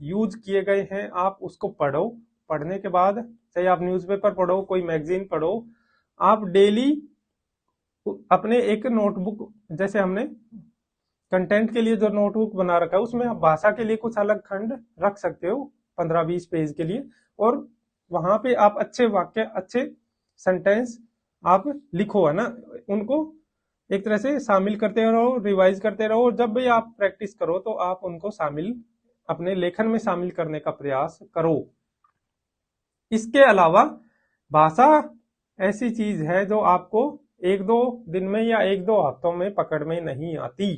यूज किए गए हैं, आप उसको पढ़ो। पढ़ने के बाद चाहे आप न्यूज़पेपर पढ़ो, कोई मैगजीन पढ़ो, आप डेली अपने एक नोटबुक, जैसे हमने कंटेंट के लिए जो नोटबुक बना रखा है उसमें आप भाषा के लिए कुछ अलग खंड रख सकते हो 15-20 पेज के लिए, और वहां पे आप अच्छे वाक्य, अच्छे सेंटेंस आप लिखो है ना। उनको एक तरह से शामिल करते रहो, रिवाइज करते रहो, और जब भी आप प्रैक्टिस करो तो आप उनको शामिल अपने लेखन में शामिल करने का प्रयास करो। इसके अलावा भाषा ऐसी चीज है जो आपको 1-2 दिन में या 1-2 हफ्तों में पकड़ में नहीं आती।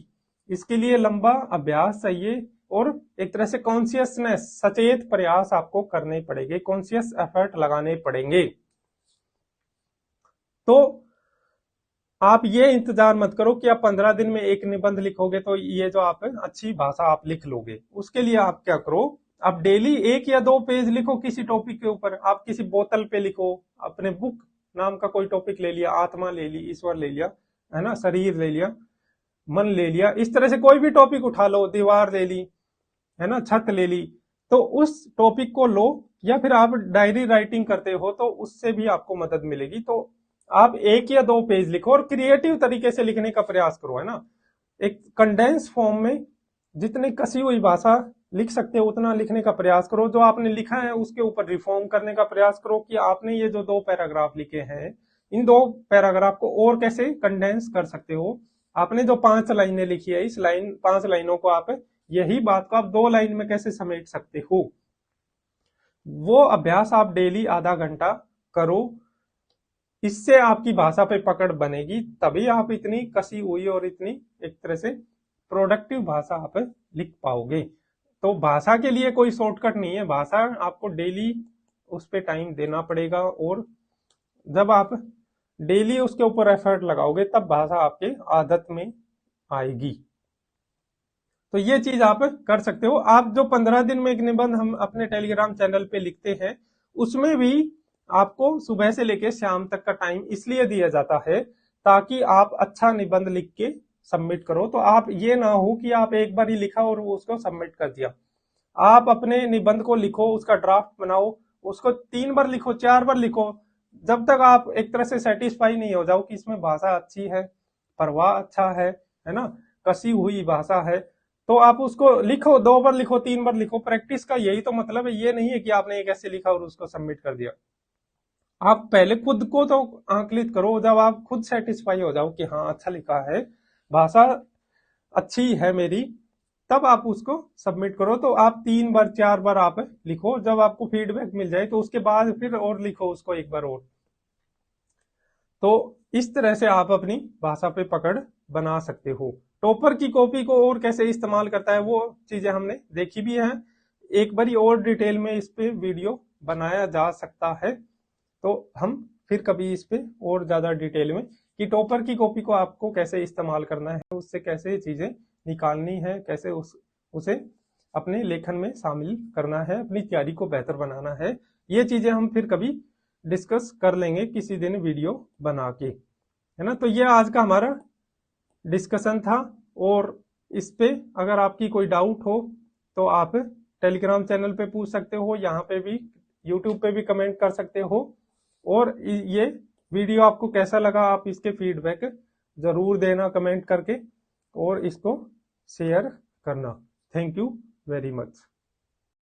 इसके लिए लंबा अभ्यास चाहिए और एक तरह से कॉन्शियसनेस, सचेत प्रयास आपको करने पड़ेंगे, कॉन्शियस एफर्ट लगाने पड़ेंगे। तो आप ये इंतजार मत करो कि आप 15 दिन में एक निबंध लिखोगे तो ये जो आप अच्छी भाषा आप लिख लोगे। उसके लिए आप क्या करो, आप डेली 1 या 2 पेज लिखो किसी टॉपिक के ऊपर। आप किसी बोतल पे लिखो, अपने बुक नाम का कोई टॉपिक ले लिया, आत्मा ले ली, ईश्वर ले लिया है ना, शरीर ले लिया, मन ले लिया, इस तरह से कोई भी टॉपिक उठा लो, दीवार ले ली है ना, छत ले ली, तो उस टॉपिक को लो। या फिर आप डायरी राइटिंग करते हो तो उससे भी आपको मदद मिलेगी। तो आप 1 या 2 पेज लिखो और क्रिएटिव तरीके से लिखने का प्रयास करो है ना। एक कंडेंस फॉर्म में जितनी कसी हुई भाषा लिख सकते हो उतना लिखने का प्रयास करो। जो आपने लिखा है उसके ऊपर रिफॉर्म करने का प्रयास करो कि आपने ये जो 2 पैराग्राफ लिखे हैं, इन 2 पैराग्राफ को और कैसे कंडेंस कर सकते हो। आपने जो 5 लाइनें लिखी है, इस 5 लाइनों को आप, यही बात को आप 2 लाइन में कैसे समेट सकते हो, वो अभ्यास आप डेली आधा घंटा करो। इससे आपकी भाषा पे पकड़ बनेगी, तभी आप इतनी कसी हुई और इतनी एक तरह से प्रोडक्टिव भाषा आप लिख पाओगे। तो भाषा के लिए कोई शॉर्टकट नहीं है, भाषा आपको डेली उस पे टाइम देना पड़ेगा, और जब आप डेली उसके ऊपर एफर्ट लगाओगे तब भाषा आपके आदत में आएगी। तो ये चीज आप कर सकते हो। आप जो 15 दिन में एक निबंध हम अपने टेलीग्राम चैनल पे लिखते हैं, उसमें भी आपको सुबह से लेकर शाम तक का टाइम इसलिए दिया जाता है ताकि आप अच्छा निबंध लिख के सबमिट करो। तो आप ये ना हो कि आप एक बार ही लिखा और उसको सबमिट कर दिया। आप अपने निबंध को लिखो, उसका ड्राफ्ट बनाओ, उसको 3 बार लिखो, 4 बार लिखो, जब तक आप एक तरह से सेटिस्फाई नहीं हो जाओ कि इसमें भाषा अच्छी है, प्रवाह अच्छा है ना, कसी हुई भाषा है, तो आप उसको लिखो, 2 बार लिखो, 3 बार लिखो। प्रैक्टिस का यही तो मतलब है, ये नहीं है कि आपने एक ऐसे लिखा और उसको सबमिट कर दिया। आप पहले खुद को तो आंकलित करो, जब आप खुद सेटिस्फाई हो जाओ कि हाँ अच्छा लिखा है, भाषा अच्छी है मेरी, तब आप उसको सबमिट करो। तो आप 3 बार 4 बार आप लिखो, जब आपको फीडबैक मिल जाए तो उसके बाद फिर और लिखो उसको एक बार और। तो इस तरह से आप अपनी भाषा पे पकड़ बना सकते हो। टॉपर की कॉपी को और कैसे इस्तेमाल करता है वो चीजें हमने देखी भी हैं, एक बारी और डिटेल में इस पे वीडियो बनाया जा सकता है। तो हम फिर कभी इस पे और ज्यादा डिटेल में कि टॉपर की कॉपी को आपको कैसे इस्तेमाल करना है, उससे कैसे चीजें निकालनी है, कैसे उसे अपने लेखन में शामिल करना है, अपनी तैयारी को बेहतर बनाना है, ये चीजें हम फिर कभी डिस्कस कर लेंगे किसी दिन वीडियो बना के, है ना। तो ये आज का हमारा डिस्कशन था। और इस पे अगर आपकी कोई डाउट हो तो आप टेलीग्राम चैनल पे पूछ सकते हो, यहाँ पे भी, यूट्यूब पे भी कमेंट कर सकते हो। और ये वीडियो आपको कैसा लगा आप इसके फीडबैक जरूर देना कमेंट करके, और इसको शेयर करना। Thank you very much.